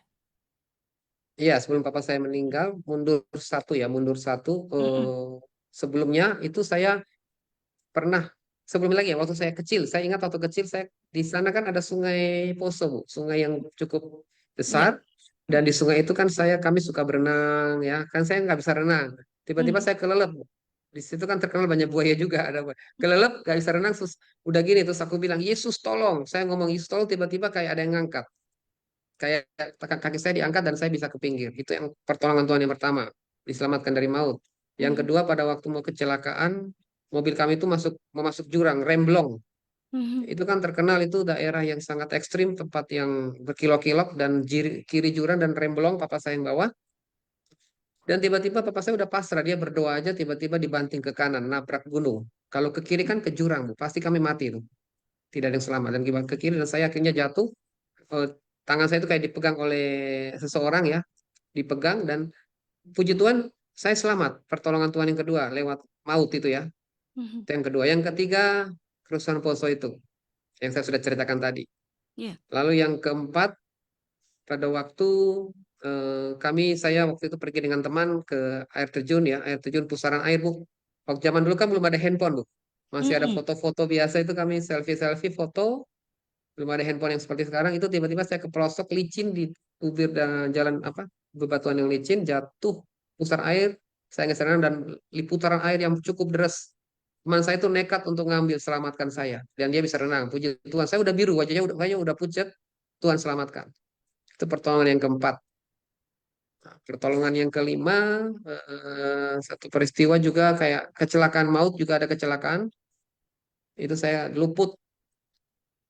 Iya, sebelum papa saya meninggal, mundur satu ya, mundur satu. Mm-mm. Sebelumnya itu saya pernah. sebelum lagi ya, waktu saya kecil, saya ingat waktu kecil saya di sana kan ada Sungai Poso, Bu. Sungai yang cukup Iya. besar. Dan di sungai itu kan kami suka berenang ya. Kan saya nggak bisa renang. Tiba-tiba Mhm. saya kelelep, Bu. Di situ kan terkenal banyak buaya juga ada buaya. Kelelep, nggak bisa renang, udah gini terus aku bilang Yesus tolong. Saya ngomong Yesus tolong, tiba-tiba kayak ada yang ngangkat. Kayak kaki saya diangkat dan saya bisa ke pinggir. Itu yang pertolongan Tuhan yang pertama, diselamatkan dari maut. Yang Mhm. kedua pada waktu mau kecelakaan, mobil kami itu mau masuk jurang, remblong. Mhm. Itu kan terkenal itu daerah yang sangat ekstrim, tempat yang berkilok-kilok dan kiri jurang dan remblong papa saya yang bawa. Dan tiba-tiba papa saya udah pasrah, dia berdoa aja tiba-tiba dibanting ke kanan, nabrak gunung. Kalau ke kiri kan ke jurang, Bu. Pasti kami mati tuh. Tidak ada yang selamat. Dan ke kiri dan saya akhirnya jatuh. Eh, Tangan saya itu kayak dipegang oleh seseorang ya, dipegang dan puji Tuhan saya selamat. Pertolongan Tuhan yang kedua lewat maut itu ya. Mhm. Itu yang kedua. Yang ketiga, kerusuhan Poso itu yang saya sudah ceritakan tadi. Iya. Lalu yang keempat, pada waktu saya waktu itu pergi dengan teman ke air terjun ya, air terjun pusaran air, Bu. Waktu zaman dulu kan belum ada handphone, Bu. Masih ada Mhm. foto-foto biasa itu kami selfie-selfie foto, belum ada handphone yang seperti sekarang. Itu tiba-tiba saya ke pelosok licin di bibir dan jalan apa? Bebatuan yang licin, jatuh pusar air, saya nggak sadar dan putaran air yang cukup deras. Teman saya itu nekat untuk ngambil selamatkan saya dan dia bisa renang. Puji Tuhan, saya udah biru wajahnya udah pucat. Tuhan selamatkan. Itu pertolongan yang keempat. Nah, pertolongan yang kelima, satu peristiwa juga kayak kecelakaan maut juga ada kecelakaan. Itu saya luput.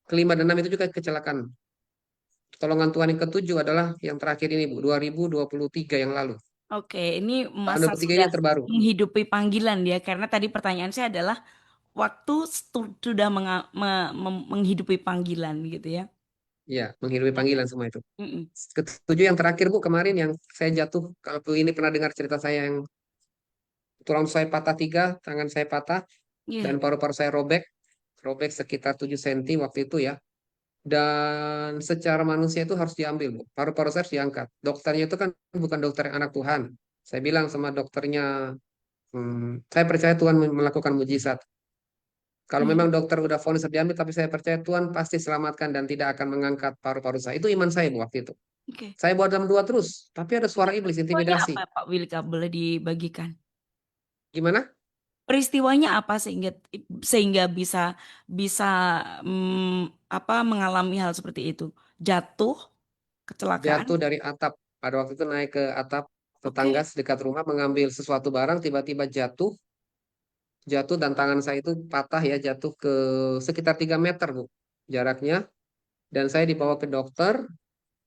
Kelima dan enam itu juga kecelakaan. Pertolongan Tuhan yang ketujuh adalah yang terakhir ini, Bu, 2023 yang lalu. Oke, ini Tahun masa 23 ini sudah yang terbaru. menghidupi panggilan dia, karena tadi pertanyaan saya adalah waktu sudah menghidupi panggilan gitu ya. Ya, menghidupi Oke. panggilan semua itu. Mm-mm. Ketujuh yang terakhir, Bu, kemarin yang saya jatuh. Kalau Bu ini pernah dengar cerita saya yang tulang saya patah tiga, tangan saya patah, dan Iya. paru-paru saya robek. Robek sekitar 7 cm waktu itu ya. Dan secara manusia itu harus diambil, Bu. Paru-paru saya harus diangkat. Dokternya itu kan bukan dokter yang anak Tuhan. Saya bilang sama dokternya, saya percaya Tuhan melakukan mujizat. Kalau memang Mhm. dokter udah vonis harus diambil, tapi saya percaya Tuhan pasti selamatkan dan tidak akan mengangkat paru-paru saya. Itu iman saya, Bu, waktu itu. Oke. Saya bawa dalam doa terus, tapi ada suara iblis, Peristiwanya intimidasi. apa, Pak Willy, Kak? Boleh dibagikan? Gimana? Peristiwanya apa sehingga sehingga bisa bisa apa mengalami hal seperti itu? Jatuh, kecelakaan? Jatuh dari atap. Pada waktu itu naik ke atap tetangga Oke. sedekat rumah mengambil sesuatu barang, tiba-tiba jatuh. Jatuh dan tangan saya itu patah ya, jatuh ke sekitar 3 meter, Bu, jaraknya. Dan saya dibawa ke dokter,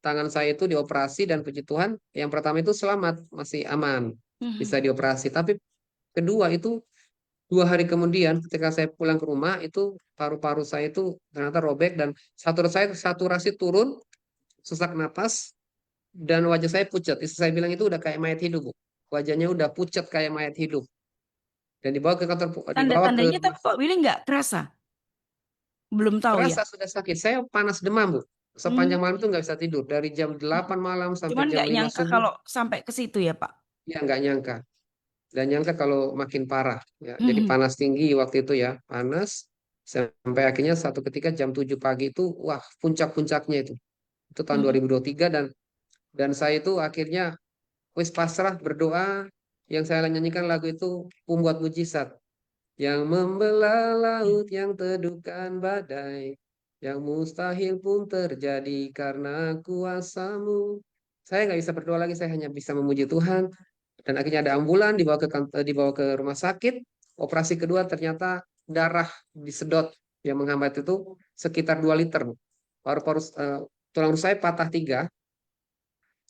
tangan saya itu dioperasi dan puji Tuhan, yang pertama itu selamat, masih aman, bisa Mhm. dioperasi. Tapi kedua itu 2 hari kemudian ketika saya pulang ke rumah itu paru-paru saya itu ternyata robek dan saturasi turun, sesak napas dan wajah saya pucat. Istri saya bilang itu udah kayak mayat hidup, Bu. Wajahnya udah pucat kayak mayat hidup dan dibawa ke Tanda-tandanya rumah. tapi Pak Willy nggak kerasa? Belum tahu ya? Terasa sudah sakit. Saya panas demam, Bu. Hmm. Sepanjang malam itu nggak bisa tidur. Dari jam 8 malam sampai Cuman jam nggak 5 nyangka subuh. kalau sampai ke situ ya, Pak. Ya nggak nyangka. Dan nyangka kalau makin parah. Ya, jadi Mhm. panas tinggi waktu itu ya. Panas. Sampai akhirnya satu ketika jam 7 pagi itu, wah puncak-puncaknya itu. Itu tahun Mhm. 2023 dan saya itu akhirnya wis pasrah berdoa. Yang saya nyanyikan lagu itu Pembuat Mujizat. Yang membelah laut, yang teduhkan badai, yang mustahil pun terjadi karena kuasamu. Saya nggak bisa berdoa lagi, saya hanya bisa memuji Tuhan. Dan akhirnya ada ambulan dibawa ke rumah sakit. Operasi kedua ternyata darah disedot yang menghambat itu sekitar 2 liter, Bu. Paru-paru tulang rusuk saya patah tiga.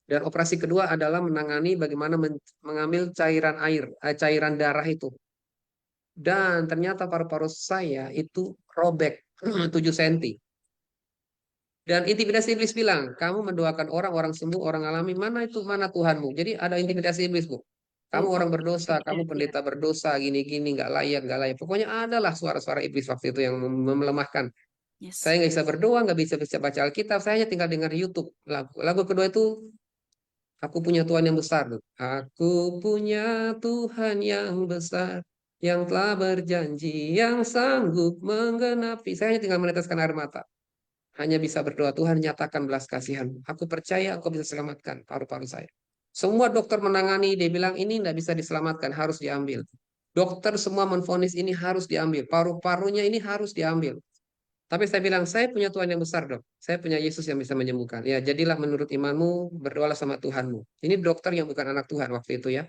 Dan operasi kedua adalah menangani bagaimana mengambil cairan air, cairan darah itu. Dan ternyata paru-paru saya itu robek 7 cm. Dan intimidasi iblis bilang, kamu mendoakan orang, orang sembuh, orang alami, mana itu, mana Tuhanmu? Jadi ada intimidasi iblis, Bu. Tuh, Kamu Pak. orang berdosa, kamu Ya. pendeta berdosa, gini-gini, nggak layak, nggak layak. Pokoknya adalah suara-suara iblis waktu itu yang melemahkan. Saya Yes. nggak bisa berdoa, nggak bisa baca Alkitab, saya hanya tinggal dengar YouTube. Lagu kedua itu, aku punya Tuhan yang besar. Aku punya Tuhan yang besar. yang telah berjanji, yang sanggup menggenapi. Saya hanya tinggal meneteskan air mata. Hanya bisa berdoa, Tuhan nyatakan belas kasihan. Aku percaya Engkau bisa selamatkan paru-paru saya. Semua dokter menangani, dia bilang ini tidak bisa diselamatkan, harus diambil. Dokter semua menvonis ini harus diambil. Paru-parunya ini harus diambil. Tapi saya bilang, saya punya Tuhan yang besar, dok. Saya punya Yesus yang bisa menyembuhkan. Ya, jadilah menurut imanmu, berdoalah sama Tuhanmu. Ini dokter yang bukan anak Tuhan waktu itu ya.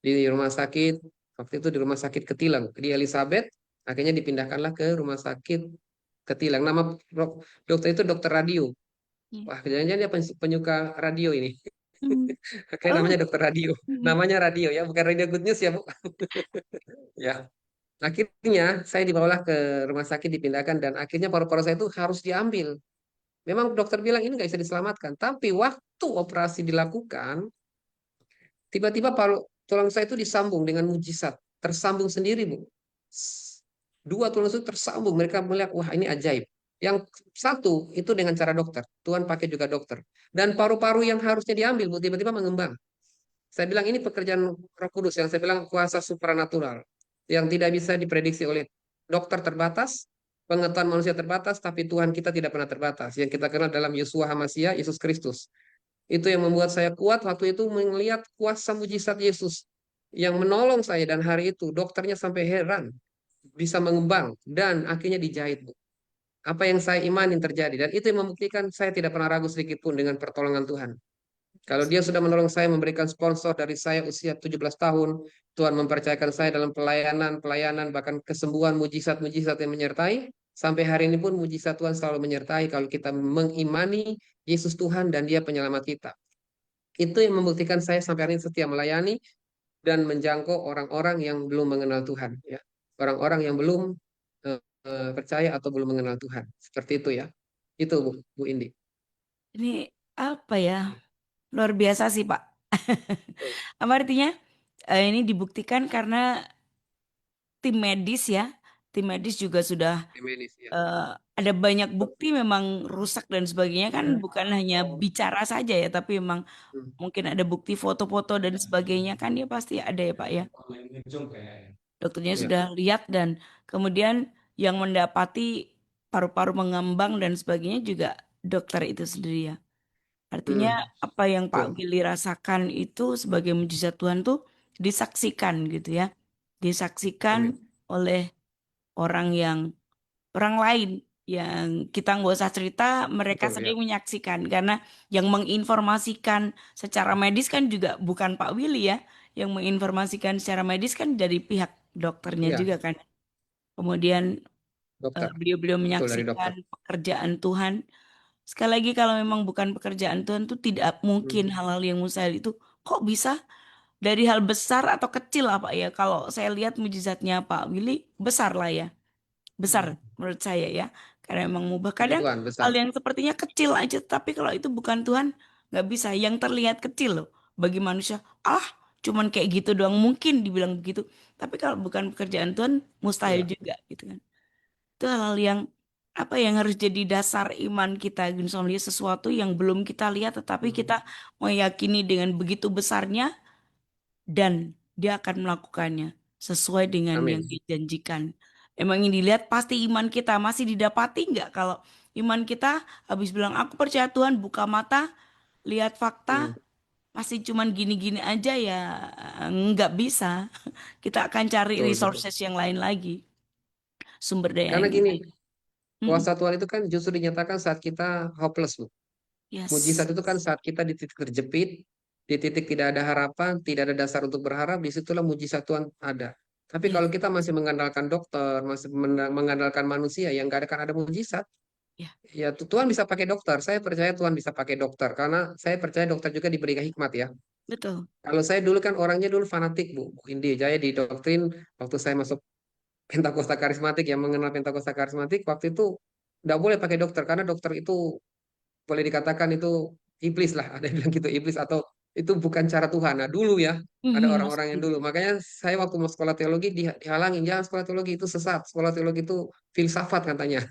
Di rumah sakit, waktu itu di rumah sakit Ketilang. Di Elizabeth, akhirnya dipindahkanlah ke rumah sakit Ketilang. Nama dokter itu dokter radio. Iya. Wah, jangan-jangan dia penyuka radio ini. Hmm. Kayak Oh, namanya dokter radio. hmm. Namanya radio ya, bukan radio good news ya, Bu. Ya. Akhirnya saya dibawalah ke rumah sakit dipindahkan dan akhirnya paru-paru saya itu harus diambil. Memang dokter bilang ini nggak bisa diselamatkan, tapi waktu operasi dilakukan, tiba-tiba paru tulang saya itu disambung dengan mujizat, tersambung sendiri, Bu. Dua tulang itu tersambung, mereka melihat, wah ini ajaib. Yang satu itu dengan cara dokter, Tuhan pakai juga dokter. Dan paru-paru yang harusnya diambil, Bu, tiba-tiba mengembang. Saya bilang ini pekerjaan Roh Kudus, yang saya bilang kuasa supranatural, yang tidak bisa diprediksi oleh dokter terbatas, pengetahuan manusia terbatas, tapi Tuhan kita tidak pernah terbatas. Yang kita kenal dalam Yeshua HaMashiach, Yesus Kristus. Itu yang membuat saya kuat waktu itu melihat kuasa mujizat Yesus yang menolong saya dan hari itu dokternya sampai heran bisa mengembang dan akhirnya dijahit, Bu. Apa yang saya imani terjadi dan itu yang membuktikan saya tidak pernah ragu sedikit pun dengan pertolongan Tuhan. Kalau dia sudah menolong saya memberikan sponsor dari saya usia 17 tahun, Tuhan mempercayakan saya dalam pelayanan, bahkan kesembuhan, mujizat-mujizat yang menyertai. Sampai hari ini pun mujizat Tuhan selalu menyertai kalau kita mengimani Yesus Tuhan dan dia penyelamat kita. Itu yang membuktikan saya sampai hari ini setia melayani dan menjangkau orang-orang yang belum mengenal Tuhan. Ya. Orang-orang yang belum percaya atau belum mengenal Tuhan. Seperti itu ya. Itu Bu Indi. Ini apa ya? Luar biasa sih, Pak. Apa artinya? Ini dibuktikan karena tim medis ya. Tim medis juga sudah Feminist ya. eh, ada banyak bukti memang rusak dan sebagainya kan bukan hanya bicara saja ya, tapi memang Hmm. mungkin ada bukti foto-foto dan sebagainya kan dia pasti ada ya, Pak ya. Dokternya Ya. sudah lihat dan kemudian yang mendapati paru-paru mengambang dan sebagainya juga dokter itu sendiri ya. Artinya Hmm. apa yang Pak Betul. Willy rasakan itu sebagai mujizat Tuhan tuh disaksikan gitu ya. Disaksikan Amin. oleh orang yang orang lain yang kita nggak usah cerita, mereka Betul ya. sendiri menyaksikan karena yang menginformasikan secara medis kan juga bukan Pak Willy ya, yang menginformasikan secara medis kan dari pihak dokternya Ya, juga kan. Kemudian dokter. beliau-beliau Betul dari menyaksikan dokter. pekerjaan Tuhan. Sekali lagi kalau memang bukan pekerjaan Tuhan tuh tidak mungkin Hmm. hal-hal yang mustahil itu kok bisa dari hal besar atau kecil apa ya. Kalau saya lihat mujizatnya Pak Willy besar lah ya. Besar menurut saya ya. Karena memang mubah. Puji Kadang Tuhan hal besar. yang sepertinya kecil aja. Tapi kalau itu bukan Tuhan nggak bisa. Yang terlihat kecil loh. Bagi manusia. Ah cuman kayak gitu doang. Mungkin dibilang begitu. Tapi kalau bukan pekerjaan Tuhan mustahil Ya. juga gitu kan. Itu hal yang apa yang harus jadi dasar iman kita Gunsolnya sesuatu yang belum kita lihat tetapi kita Hmm. meyakini dengan begitu besarnya dan dia akan melakukannya sesuai dengan yang Amin. dijanjikan. Emang yang dilihat pasti iman kita masih didapati nggak kalau iman kita habis bilang aku percaya Tuhan buka mata lihat fakta Hmm. masih cuman gini-gini aja ya nggak bisa. Kita akan cari Betul, betul. resources yang lain lagi, sumber daya Karena yang gini, lain. Mm-mm. kuasa Tuhan itu kan justru dinyatakan saat kita hopeless, Bu. Yes. Mujizat itu kan saat kita di titik terjepit, di titik tidak ada harapan, tidak ada dasar untuk berharap, disitulah mujizat Tuhan ada. Tapi Yes. kalau kita masih mengandalkan dokter, masih mengandalkan manusia, yang nggak akan ada mujizat. Ya, Ya Tuhan bisa pakai dokter. Saya percaya Tuhan bisa pakai dokter karena saya percaya dokter juga diberi hikmat ya. betul. Kalau saya dulu kan orangnya dulu fanatik, Bu Indi. Saya didoktrin waktu saya masuk Pentakosta Karismatik, yang mengenal Pentakosta Karismatik waktu itu nggak boleh pakai dokter karena dokter itu boleh dikatakan itu iblis lah, ada yang bilang gitu iblis atau itu bukan cara Tuhan. Nah dulu ya ada orang-orang yang Masuk. dulu, makanya saya waktu mau sekolah teologi dihalangin, jangan sekolah teologi itu sesat, sekolah teologi itu filsafat katanya.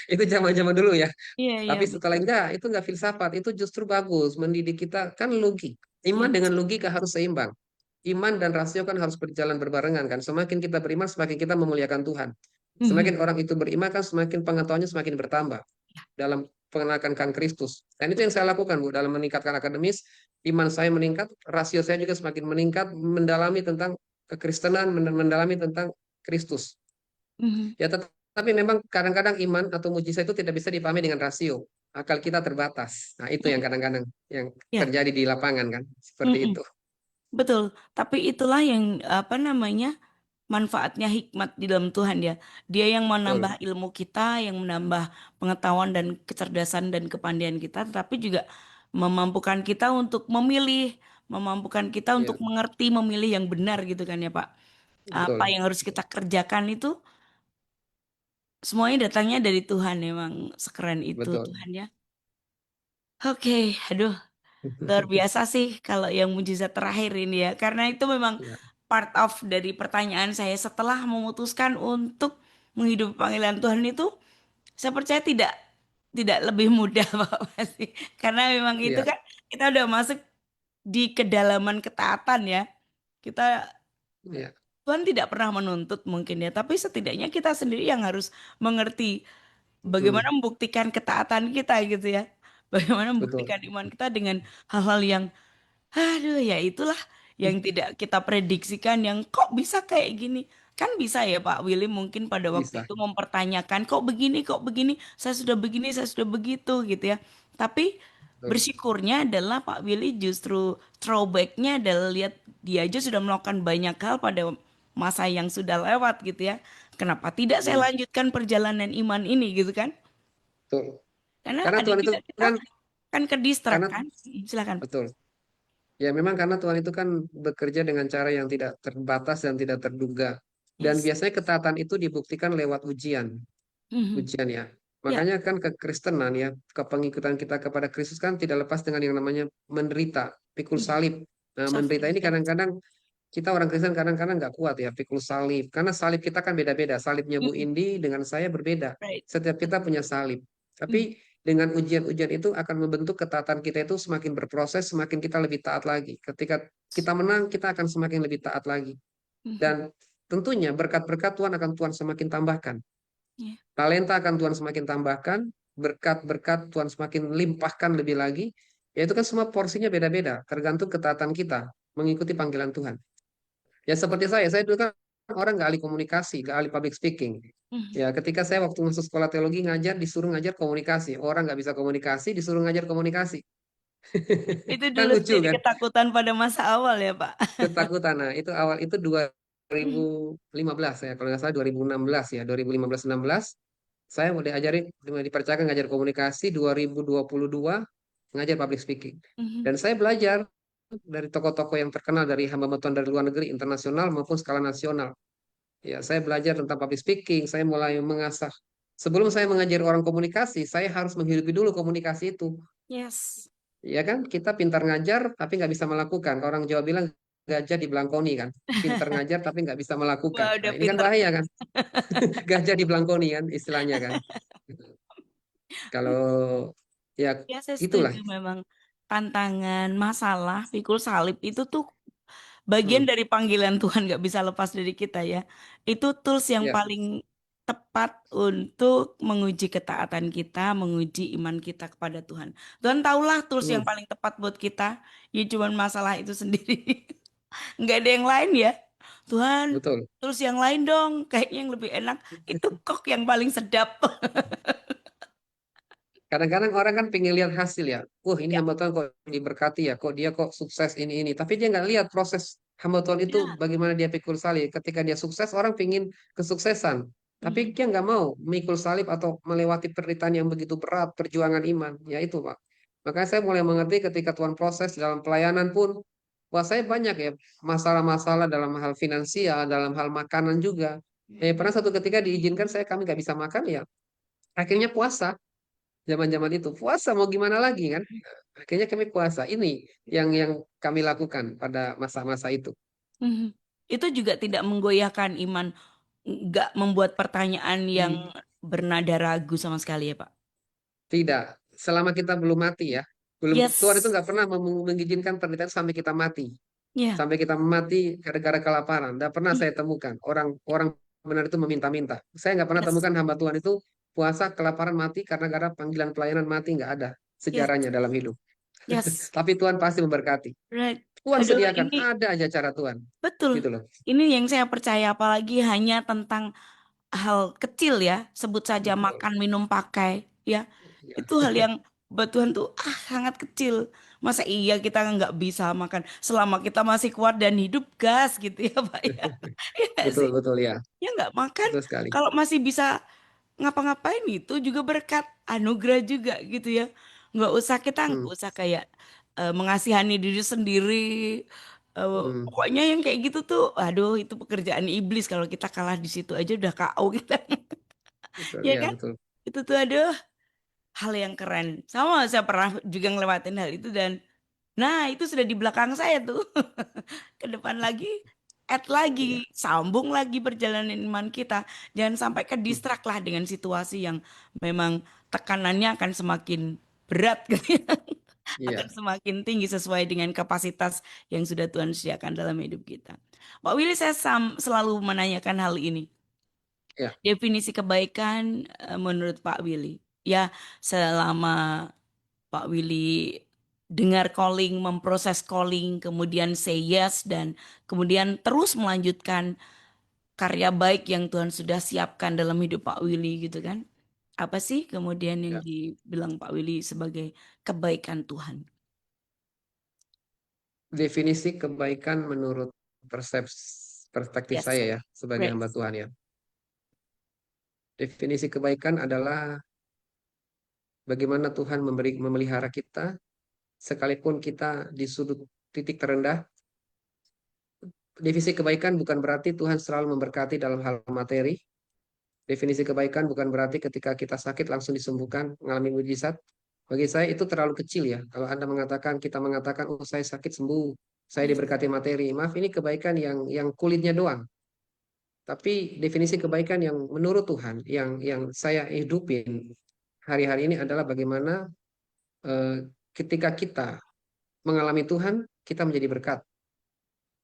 Itu zaman-zaman dulu ya. Iya, iya, Tapi setelah betul. enggak, itu enggak filsafat, itu justru bagus mendidik kita kan logik. Iman dengan Yes, logika harus seimbang. iman dan rasio kan harus berjalan berbarengan kan. Semakin kita beriman, semakin kita memuliakan Tuhan. Mhm. Semakin orang itu beriman kan semakin pengetahuannya semakin bertambah dalam mengenalkan Kristus. Dan itu yang saya lakukan, Bu, dalam meningkatkan akademis, iman saya meningkat, rasio saya juga semakin meningkat, mendalami tentang kekristenan, mendalami tentang Kristus. Mhm. Ya, tapi memang kadang-kadang iman atau mujizat itu tidak bisa dipahami dengan rasio. Akal kita terbatas. Nah, itu yang kadang-kadang yang Ya. terjadi di lapangan kan, seperti Mhm. itu. Betul. Tapi itulah yang apa namanya manfaatnya hikmat di dalam Tuhan ya. Dia yang Betul, menambah ilmu kita, yang menambah pengetahuan dan kecerdasan dan kepandaian kita, tetapi juga memampukan kita untuk memilih, memampukan kita ya, untuk mengerti, memilih yang benar gitu kan ya Pak. Apa betul, yang harus kita kerjakan itu semuanya datangnya dari Tuhan, memang sekeren itu betul. Tuhan ya. Oke, aduh. Luar biasa sih kalau yang mujizat terakhir ini ya. Karena itu memang Ya, part of dari pertanyaan saya setelah memutuskan untuk menghidupi panggilan Tuhan itu, saya percaya tidak lebih mudah Pak pasti. Karena memang itu ya, kan kita udah masuk di kedalaman ketaatan ya. Kita ya, Tuhan tidak pernah menuntut mungkin ya, tapi setidaknya kita sendiri yang harus mengerti bagaimana hmm, membuktikan ketaatan kita gitu ya. Bagaimana betul, membuktikan iman kita dengan hal-hal yang aduh, ya itulah yang tidak kita prediksikan yang kok bisa kayak gini. Kan bisa ya Pak Willy mungkin pada waktu bisa. itu mempertanyakan kok begini, saya sudah begini, saya sudah begitu gitu ya. Tapi Betul. bersyukurnya adalah Pak Willy justru throwbacknya adalah lihat dia aja sudah melakukan banyak hal pada masa yang sudah lewat gitu ya. Kenapa tidak saya Hmm, lanjutkan perjalanan iman ini gitu kan? betul. Karena Karena ada Tuhan itu juga kita kan, kan ke distrak karena kan. Silakan. betul. Ya memang karena Tuhan itu kan bekerja dengan cara yang tidak terbatas dan tidak terduga. Dan Yes. biasanya ketaatan itu dibuktikan lewat ujian. Mhm. Ujian ya. Ya. Makanya kan kekristenan ya, kepengikutan kita kepada Kristus kan tidak lepas dengan yang namanya menderita, pikul Mhm. salib. Nah, menderita Suffering, ini yes. kadang-kadang kita orang Kristen kadang-kadang nggak kuat ya pikul salib. Karena salib kita kan beda-beda. Salibnya Bu Mhm. Indi dengan saya berbeda. Right. Setiap kita punya salib. Mhm. Tapi dengan ujian-ujian itu akan membentuk ketaatan kita itu semakin berproses, semakin kita lebih taat lagi. Ketika kita menang, kita akan semakin lebih taat lagi. Mhm. Dan tentunya berkat-berkat Tuhan akan Tuhan semakin tambahkan. Yeah. Talenta akan Tuhan semakin tambahkan, berkat-berkat Tuhan semakin limpahkan lebih lagi. Ya itu kan semua porsinya beda-beda, tergantung ketaatan kita mengikuti panggilan Tuhan. Ya seperti saya dulu kan orang nggak ahli komunikasi, nggak ahli public speaking. Mhm. Ya ketika saya waktu masuk sekolah teologi ngajar, disuruh ngajar komunikasi. Orang nggak bisa komunikasi, disuruh ngajar komunikasi. Itu Kan dulu lucu jadi kan? ketakutan pada masa awal ya, Pak. Ketakutan. Nah itu awal itu Mhm. 2015 ya, kalau nggak salah 2016 ya, 2015-16 saya mau diajarin, dipercayakan ngajar komunikasi, 2022 ngajar public speaking. Mhm. Dan saya belajar dari tokoh-tokoh yang terkenal dari hamba Tuhan dari luar negeri, internasional maupun skala nasional. Ya, saya belajar tentang public speaking, saya mulai mengasah. Sebelum saya mengajari orang komunikasi, saya harus menghidupi dulu komunikasi itu. Yes. Ya kan, kita pintar ngajar tapi nggak bisa melakukan. Orang Jawa bilang gajah di belangkoni kan. Pintar ngajar tapi nggak bisa melakukan. Wah, Nah, udah ini kan pinter. bahaya kan. Gajah di belangkoni kan istilahnya kan. Kalau ya Ya, saya itulah. setuju memang tantangan, masalah, pikul salib itu tuh bagian Hmm, dari panggilan Tuhan nggak bisa lepas dari kita ya. Itu tools yang ya, paling tepat untuk menguji ketaatan kita, menguji iman kita kepada Tuhan. Tuhan tahulah tools yang hmm, paling tepat buat kita. Ya cuman masalah itu sendiri. Nggak ada yang lain ya. Tuhan, betul. terus yang lain dong. Kayaknya yang lebih enak. Itu kok yang paling sedap. Kadang-kadang orang kan pengen lihat hasil ya. Wah, ini Ya, hamba Tuhan kok diberkati ya, kok dia kok sukses ini. Tapi dia nggak lihat proses hamba Tuhan itu ya. bagaimana dia pikul salib. Ketika dia sukses, orang pengen kesuksesan. Tapi Mhm. dia nggak mau mikul salib atau melewati penderitaan yang begitu berat, perjuangan iman. Ya itu, Pak. Makanya saya mulai mengerti ketika Tuhan proses dalam pelayanan pun, wah saya banyak ya masalah-masalah dalam hal finansial, dalam hal makanan juga. Pernah satu ketika diizinkan kami nggak bisa makan ya, akhirnya puasa. Zaman-zaman itu puasa mau gimana lagi kan? Akhirnya kami puasa. Ini yang kami lakukan pada masa-masa itu. Mhm. Itu juga tidak menggoyahkan iman, nggak membuat pertanyaan yang Hmm, bernada ragu sama sekali ya, Pak. tidak, selama kita belum mati ya, belum Tuhan itu Yes. nggak pernah mengizinkan penderitaan sampai kita mati. Ya, Sampai kita mati gara-gara kelaparan. Tidak pernah saya temukan orang-orang benar itu meminta-minta. Saya nggak pernah yes, temukan hamba Tuhan itu puasa kelaparan mati karena gara panggilan pelayanan mati, nggak ada yes, sejarahnya dalam hidup. yes, Tapi Tuhan pasti memberkati. right. Tuhan Aduh, sediakan, ini ada aja cara Tuhan. betul. Gitu loh. Ini yang saya percaya, apalagi hanya tentang hal kecil ya, sebut saja Betul. makan, minum, pakai, ya. Ya, Itu hal yang buat Tuhan tuh sangat kecil. Masa iya kita nggak bisa makan selama kita masih kuat dan hidup gas gitu ya Pak ya. Ya nggak betul sih? betul ya. Ya nggak makan. Betul sekali. Kalau masih bisa ngapa-ngapain itu juga berkat anugerah juga gitu ya. Nggak Hmm, usah kayak mengasihani diri sendiri. hmm, Pokoknya yang kayak gitu tuh, aduh itu pekerjaan iblis kalau kita kalah di situ aja udah KO kita. betul Ya ya kan? betul. Itu tuh aduh hal yang keren. Sama saya pernah juga ngelewatin hal itu dan nah itu sudah di belakang saya tuh. Ke depan lagi, add lagi, Ya, sambung lagi perjalanan iman kita. Jangan sampai ke hmm, distract lah dengan situasi yang memang tekanannya akan semakin berat gitu ya. Akan iya, semakin tinggi sesuai dengan kapasitas yang sudah Tuhan sediakan dalam hidup kita. Pak Willy, saya selalu menanyakan hal ini. ya. Definisi kebaikan menurut Pak Willy. Ya, selama Pak Willy dengar calling, memproses calling, kemudian say yes, dan kemudian terus melanjutkan karya baik yang Tuhan sudah siapkan dalam hidup Pak Willy gitu kan. Apa sih kemudian yang Ya. dibilang Pak Willy sebagai kebaikan Tuhan? Definisi kebaikan menurut perspektif Yes, saya ya sebagai great. hamba Tuhan ya. Definisi kebaikan adalah bagaimana Tuhan memelihara kita sekalipun kita di sudut titik terendah. Definisi kebaikan bukan berarti Tuhan selalu memberkati dalam hal materi. Definisi kebaikan bukan berarti ketika kita sakit langsung disembuhkan, mengalami mujizat. Bagi saya itu terlalu kecil ya. Kalau Anda mengatakan, kita mengatakan, oh saya sakit sembuh, saya Yes. diberkati materi. Maaf, ini kebaikan yang kulitnya doang. Tapi definisi kebaikan yang menurut Tuhan, yang saya hidupin hari-hari ini adalah bagaimana eh, ketika kita mengalami Tuhan, kita menjadi berkat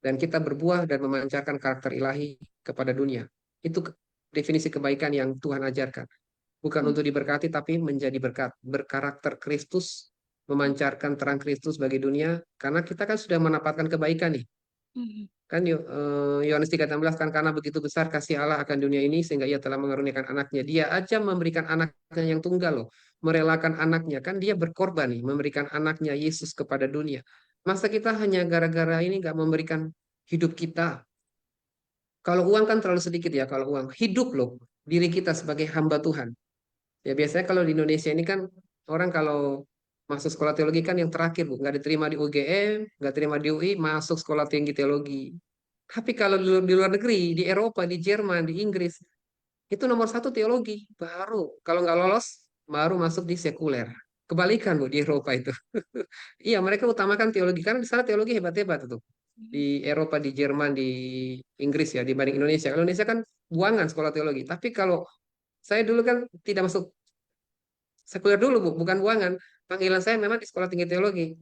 dan kita berbuah dan memancarkan karakter ilahi kepada dunia. Itu definisi kebaikan yang Tuhan ajarkan. Bukan untuk diberkati, tapi menjadi berkat. Berkarakter Kristus, memancarkan terang Kristus bagi dunia. Karena kita kan sudah mendapatkan kebaikan nih. Mhm. Kan Yohanes 3:16 kan karena begitu besar kasih Allah akan dunia ini sehingga ia telah mengaruniakan anaknya. Dia aja memberikan anaknya yang tunggal loh. Merelakan anaknya. Kan dia berkorban nih. Memberikan anaknya Yesus kepada dunia. Masa kita hanya gara-gara ini nggak memberikan hidup kita. Kalau uang kan terlalu sedikit ya kalau uang. Hidup loh diri kita sebagai hamba Tuhan. Ya biasanya kalau di Indonesia ini kan orang kalau masuk sekolah teologi kan yang terakhir Bu, nggak diterima di UGM, nggak terima di UI, masuk sekolah tinggi teologi. Tapi kalau di luar negeri, di Eropa, di Jerman, di Inggris, itu nomor satu teologi. Baru kalau nggak lolos, baru masuk di sekuler. Kebalikan Bu di Eropa itu. Iya mereka utamakan teologi karena di sana teologi hebat-hebat tuh. Di Eropa, di Jerman, di Inggris ya dibanding Indonesia. Kalau Indonesia kan buangan sekolah teologi. Tapi kalau saya dulu kan tidak masuk sekuler dulu Bu, bukan buangan. Panggilan saya memang di sekolah tinggi teologi.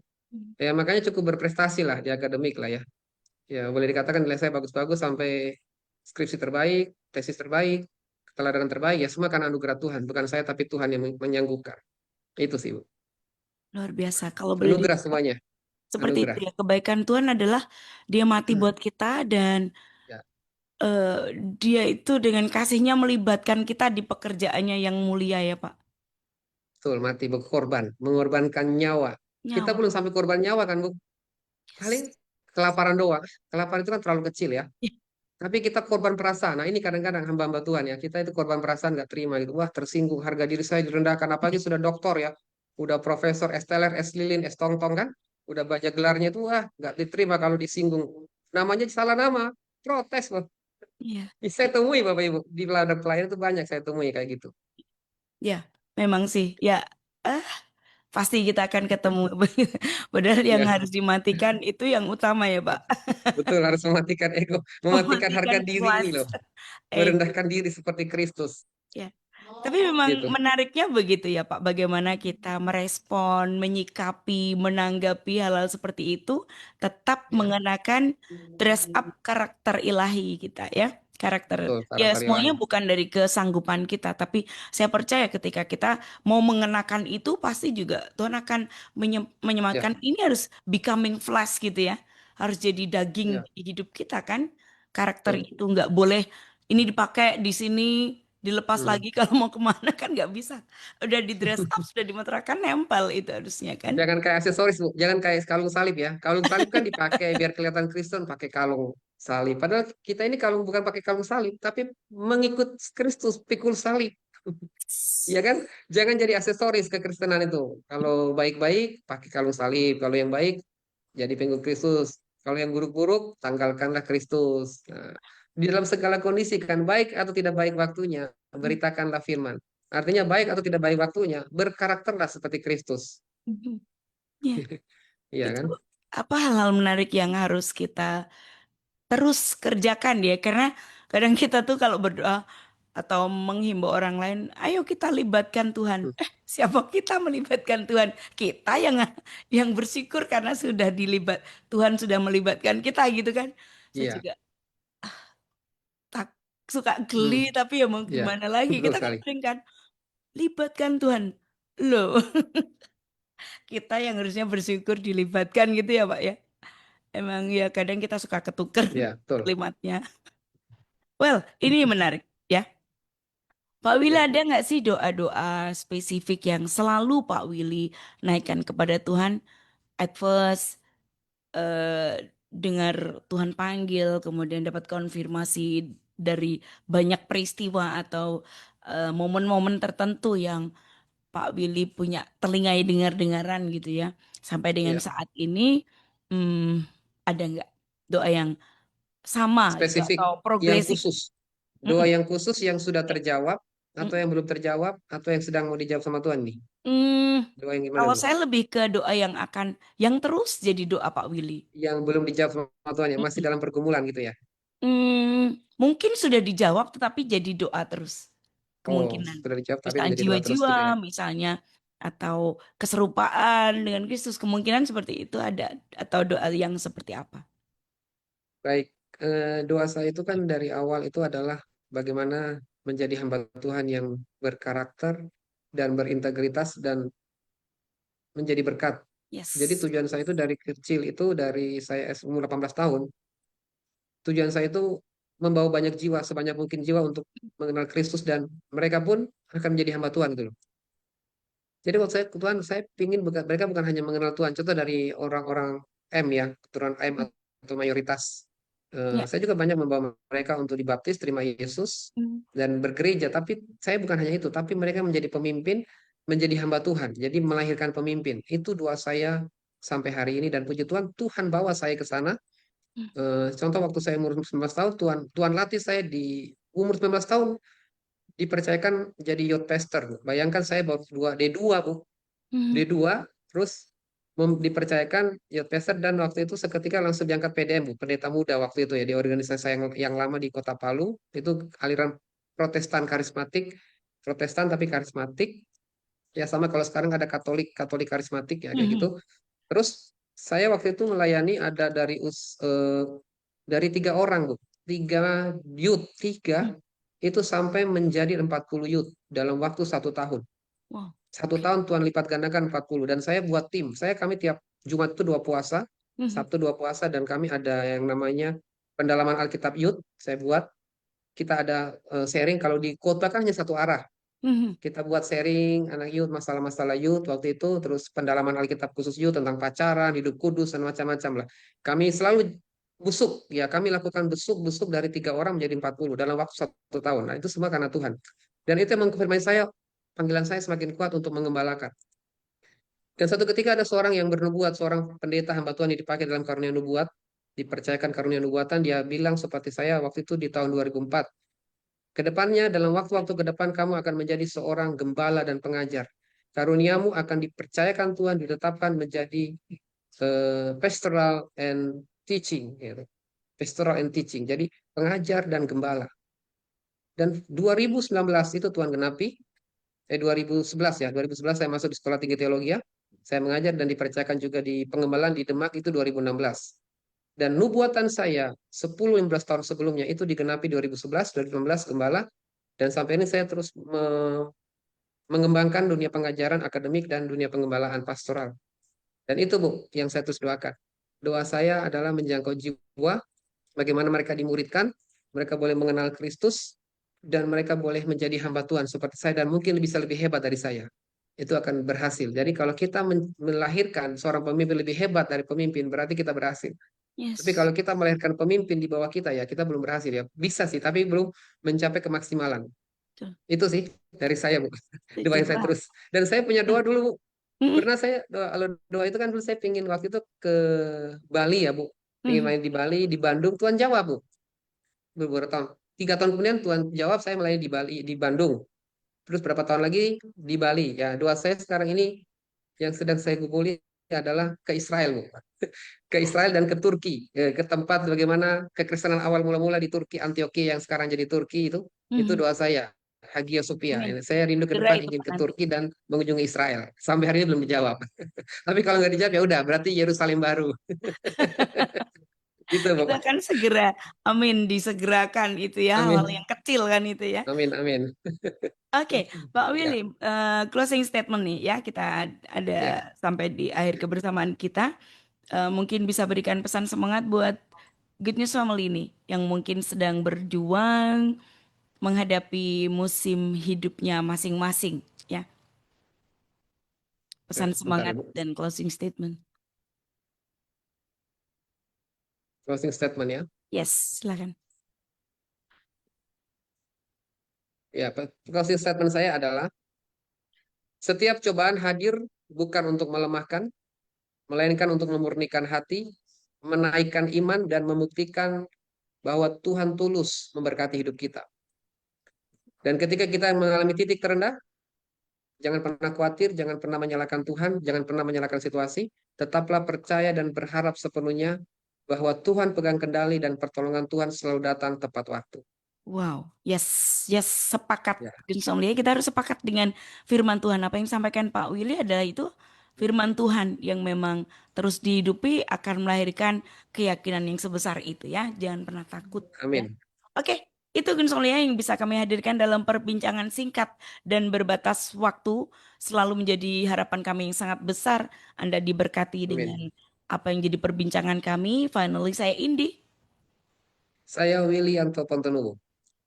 Ya makanya cukup berprestasi lah di akademik lah ya. Ya boleh dikatakan nilai saya bagus-bagus sampai skripsi terbaik, tesis terbaik, keteladanan terbaik ya semua karena anugerah Tuhan, bukan saya tapi Tuhan yang menyanggupkan. Itu sih Bu. Luar biasa. Kalau boleh Anugerah semuanya, seperti itu anugerah. ya, kebaikan Tuhan adalah dia mati buat kita dan Ya, eh, dia itu dengan kasihnya melibatkan kita di pekerjaannya yang mulia ya Pak. betul mati berkorban, mengorbankan nyawa. Kita Nyawa. belum sampai korban nyawa kan Bu. Paling Yes. kelaparan doang. Kelaparan itu kan terlalu kecil ya. Tapi kita korban perasaan. Nah ini kadang-kadang hamba-hamba Tuhan ya. Kita itu korban perasaan nggak terima gitu. Wah tersinggung harga diri saya direndahkan. Apalagi sudah doktor ya. Udah profesor S. Teler, S. Lilin, S. Tongtong kan. Udah banyak gelarnya itu wah nggak diterima kalau disinggung. Namanya salah nama. Protes loh. Iya. Saya temui Bapak Ibu. Di ladang pelayan itu banyak saya temui kayak gitu. Ya, memang sih. Ya, eh, pasti kita akan ketemu. Padahal yang Ya harus dimatikan itu yang utama ya, Pak. betul harus mematikan ego. Mematikan harga Mematikan diri ini flash loh. ego. Merendahkan diri seperti Kristus. Ya. Tapi memang gitu. menariknya begitu ya Pak, bagaimana kita merespon, menyikapi, menanggapi hal-hal seperti itu, tetap Ya, mengenakan dress up karakter ilahi kita ya. Karakter, betul, ya karakter semuanya ilahi. bukan dari kesanggupan kita, tapi saya percaya ketika kita mau mengenakan itu, pasti juga Tuhan akan Ya, menyematkan ini harus becoming flesh gitu ya. Harus jadi daging ya, di hidup kita kan. Karakter betul. itu nggak boleh ini dipakai di sini dilepas Hmm. lagi kalau mau kemana kan nggak bisa. Udah di dress up, sudah dimeteraikan nempel itu harusnya kan. Jangan kayak aksesoris, Bu. Jangan kayak kalung salib ya. Kalung salib kan dipakai biar kelihatan Kristen pakai kalung salib. Padahal kita ini kalung bukan pakai kalung salib, tapi mengikut Kristus pikul salib. Iya kan? Jangan jadi aksesoris kekristenan itu. Kalau baik-baik pakai kalung salib, kalau yang baik jadi pengikut Kristus. Kalau yang buruk-buruk tanggalkanlah Kristus. Nah, di dalam segala kondisi kan baik atau tidak baik waktunya, beritakanlah firman. Artinya baik atau tidak baik waktunya, berkarakterlah seperti Kristus. Ya, Iya itu kan? apa hal-hal menarik yang harus kita terus kerjakan ya, karena kadang kita tuh kalau berdoa atau menghimbau orang lain, ayo kita libatkan Tuhan. Hmm. Siapa kita melibatkan Tuhan? Kita yang bersyukur karena sudah dilibat, Tuhan sudah melibatkan kita gitu kan. Saya Iya. juga tak suka geli, Hmm. tapi ya mau Iya. gimana lagi? Betul Kita kan sekali. sering kan libatkan Tuhan. Loh, kita yang harusnya bersyukur dilibatkan gitu ya, Pak ya. Emang ya kadang kita suka ketuker Iya, betul. kalimatnya. Well, ini menarik ya. Pak Willy Ya. ada nggak sih doa-doa spesifik yang selalu Pak Willy naikkan kepada Tuhan? At first, dengar Tuhan panggil, kemudian dapat konfirmasi dari banyak peristiwa atau momen-momen tertentu yang Pak Willy punya telingai dengar-dengaran gitu ya. Sampai dengan Iya. saat ini, hmm, ada nggak doa yang sama gitu Spesifik atau yang progresif? khusus. Doa Mm-mm. yang khusus yang sudah Ya. terjawab atau Mm-mm. yang belum terjawab atau yang sedang mau dijawab sama Tuhan nih. Hmm, Doa yang gimana kalau tuh? saya lebih ke doa yang akan, yang terus jadi doa Pak Willy. Yang belum dijawab sama Tuhan yang masih Mm-mm. dalam pergumulan gitu ya. Mungkin sudah dijawab tetapi jadi doa terus. Oh, Kemungkinan. sudah dijawab tapi Misalnya menjadi doa terus jiwa-jiwa gitu ya. misalnya atau keserupaan dengan Kristus, kemungkinan seperti itu ada, atau doa yang seperti apa? Baik, doa saya itu kan dari awal itu adalah bagaimana menjadi hamba Tuhan yang berkarakter dan berintegritas dan menjadi berkat. Jadi Yes. tujuan saya itu dari kecil itu dari saya umur 18 tahun, tujuan saya itu membawa banyak jiwa, sebanyak mungkin jiwa untuk mengenal Kristus dan mereka pun akan menjadi hamba Tuhan gitu loh. Jadi waktu saya Tuhan saya pingin mereka bukan hanya mengenal Tuhan. Contoh dari orang-orang M ya, keturunan M atau mayoritas. Ya. Saya juga banyak membawa mereka untuk dibaptis, terima Yesus Mm. dan bergereja. Tapi saya bukan hanya itu, tapi mereka menjadi pemimpin, menjadi hamba Tuhan. Jadi melahirkan pemimpin. Itu doa saya sampai hari ini dan puji Tuhan, Tuhan bawa saya ke sana. Contoh waktu saya umur 19 tahun, Tuhan Tuhan latih saya di umur 19 tahun dipercayakan jadi youth pastor. Bayangkan saya baru D2, Bu. Mm. D2 terus dipercayakan youth pastor dan waktu itu seketika langsung diangkat PDM, Bu, pendeta muda waktu itu ya di organisasi saya yang lama di Kota Palu, itu aliran Protestan karismatik, Protestan tapi karismatik. Ya sama kalau sekarang ada Katolik, Katolik karismatik ya kayak gitu. Mhm. Terus saya waktu itu melayani ada dari 3 orang, Bu. 3 youth, Mm. 3 itu sampai menjadi 40 youth dalam waktu 1 tahun. Wow. Satu Oke. tahun Tuhan lipat gandakan 40. Dan saya buat tim. Kami tiap Jumat itu 2 puasa, Mhm. Sabtu 2 puasa, dan kami ada yang namanya pendalaman Alkitab Youth. Saya buat, kita ada sharing. Kalau di kota kan hanya satu arah. Mhm. Kita buat sharing anak youth, masalah-masalah youth waktu itu, terus pendalaman Alkitab khusus youth tentang pacaran, hidup kudus, dan macam-macam lah. Kami selalu busuk, ya kami lakukan busuk-busuk dari 3 orang menjadi 40 dalam waktu 1 tahun. Nah itu semua karena Tuhan. Dan itu yang mengkonfirmasi saya, panggilan saya semakin kuat untuk mengembalakan. Dan satu ketika ada seorang yang bernubuat, seorang pendeta hamba Tuhan yang dipakai dalam karunia nubuat, dipercayakan karunia nubuatan, dia bilang seperti saya waktu itu di tahun 2004. Kedepannya, dalam waktu-waktu ke depan, kamu akan menjadi seorang gembala dan pengajar. Karuniamu akan dipercayakan Tuhan, ditetapkan menjadi pastoral and teaching. Gitu. Pastoral and teaching. Jadi pengajar dan gembala. Dan 2019 itu Tuhan genapi. 2011 ya, 2011 saya masuk di Sekolah Tinggi Teologi ya. Saya mengajar dan dipercayakan juga di Pengembalaan di Demak itu 2016. Dan nubuatan saya 10-15 tahun sebelumnya itu digenapi 2011, 2016 gembala. Dan sampai ini saya terus mengembangkan dunia pengajaran akademik dan dunia pengembalaan pastoral. Dan itu Bu, yang saya terus doakan. Doa saya adalah menjangkau jiwa, bagaimana mereka dimuridkan, mereka boleh mengenal Kristus, dan mereka boleh menjadi hamba Tuhan seperti saya dan mungkin bisa lebih hebat dari saya. Itu akan berhasil. Jadi kalau kita melahirkan seorang pemimpin lebih hebat dari pemimpin, berarti kita berhasil. Tapi Yes. kalau kita melahirkan pemimpin di bawah kita ya, kita belum berhasil ya. Bisa sih, tapi belum mencapai kemaksimalan. Betul. Itu sih dari saya, Bu. Setuju. Doain saya Wow. terus. Dan saya punya doa dulu, Bu. Mm-mm. Pernah saya doa, kalau doa itu kan dulu saya pingin waktu itu ke Bali ya, Bu. Pingin Mhm. main di Bali, di Bandung, Tuhan jawab, Bu. Beberapa tahun. 3 tahun kemudian Tuhan jawab saya melayani di Bali, di Bandung. Terus berapa tahun lagi di Bali. Ya, doa saya sekarang ini yang sedang saya guguli adalah ke Israel, Bu. Ke Israel dan ke Turki, ke tempat bagaimana kekristenan awal mula-mula di Turki, Antioquia yang sekarang jadi Turki itu Mhm. doa saya. Hagia Sophia. Amin. Saya rindu ke Segera depan itu ingin Pak ke nanti. Turki dan mengunjungi Israel. Sampai hari ini belum dijawab. Tapi kalau nggak dijawab ya udah, berarti Yerusalem baru. Gitu, Itu Bapak. akan segera, amin, disegerakan itu ya, hal-hal Amin. yang kecil kan itu ya. Amin, amin. Oke, Pak Willy, Ya, closing statement nih ya, kita ada ya. sampai di akhir kebersamaan kita. Mungkin bisa berikan pesan semangat buat Good News Family ini yang mungkin sedang berjuang menghadapi musim hidupnya masing-masing ya. Pesan Bentar, semangat Ibu. dan closing statement. Closing statement ya. Yes, silakan. Ya, closing statement saya adalah setiap cobaan hadir bukan untuk melemahkan, melainkan untuk memurnikan hati, menaikkan iman dan membuktikan bahwa Tuhan tulus memberkati hidup kita. Dan ketika kita mengalami titik terendah, jangan pernah khawatir, jangan pernah menyalahkan Tuhan, jangan pernah menyalahkan situasi, tetaplah percaya dan berharap sepenuhnya bahwa Tuhan pegang kendali dan pertolongan Tuhan selalu datang tepat waktu. Wow, yes, yes, sepakat. Ya, Insomnia, kita harus sepakat dengan firman Tuhan. Apa yang disampaikan Pak Willy adalah itu firman Tuhan yang memang terus dihidupi akan melahirkan keyakinan yang sebesar itu ya. Jangan pernah takut ya. amin. Oke, itu Insomnia yang bisa kami hadirkan dalam perbincangan singkat dan berbatas waktu. Selalu menjadi harapan kami yang sangat besar. Anda diberkati Amin. dengan apa yang jadi perbincangan kami. Finally, saya Indi. Saya Willianto Pontonuwu.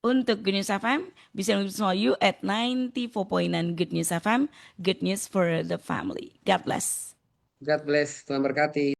Untuk Good News FM, bisa bersama you at 94.9 Good News FM, Good News for the Family. God bless. God bless, Tuhan berkati.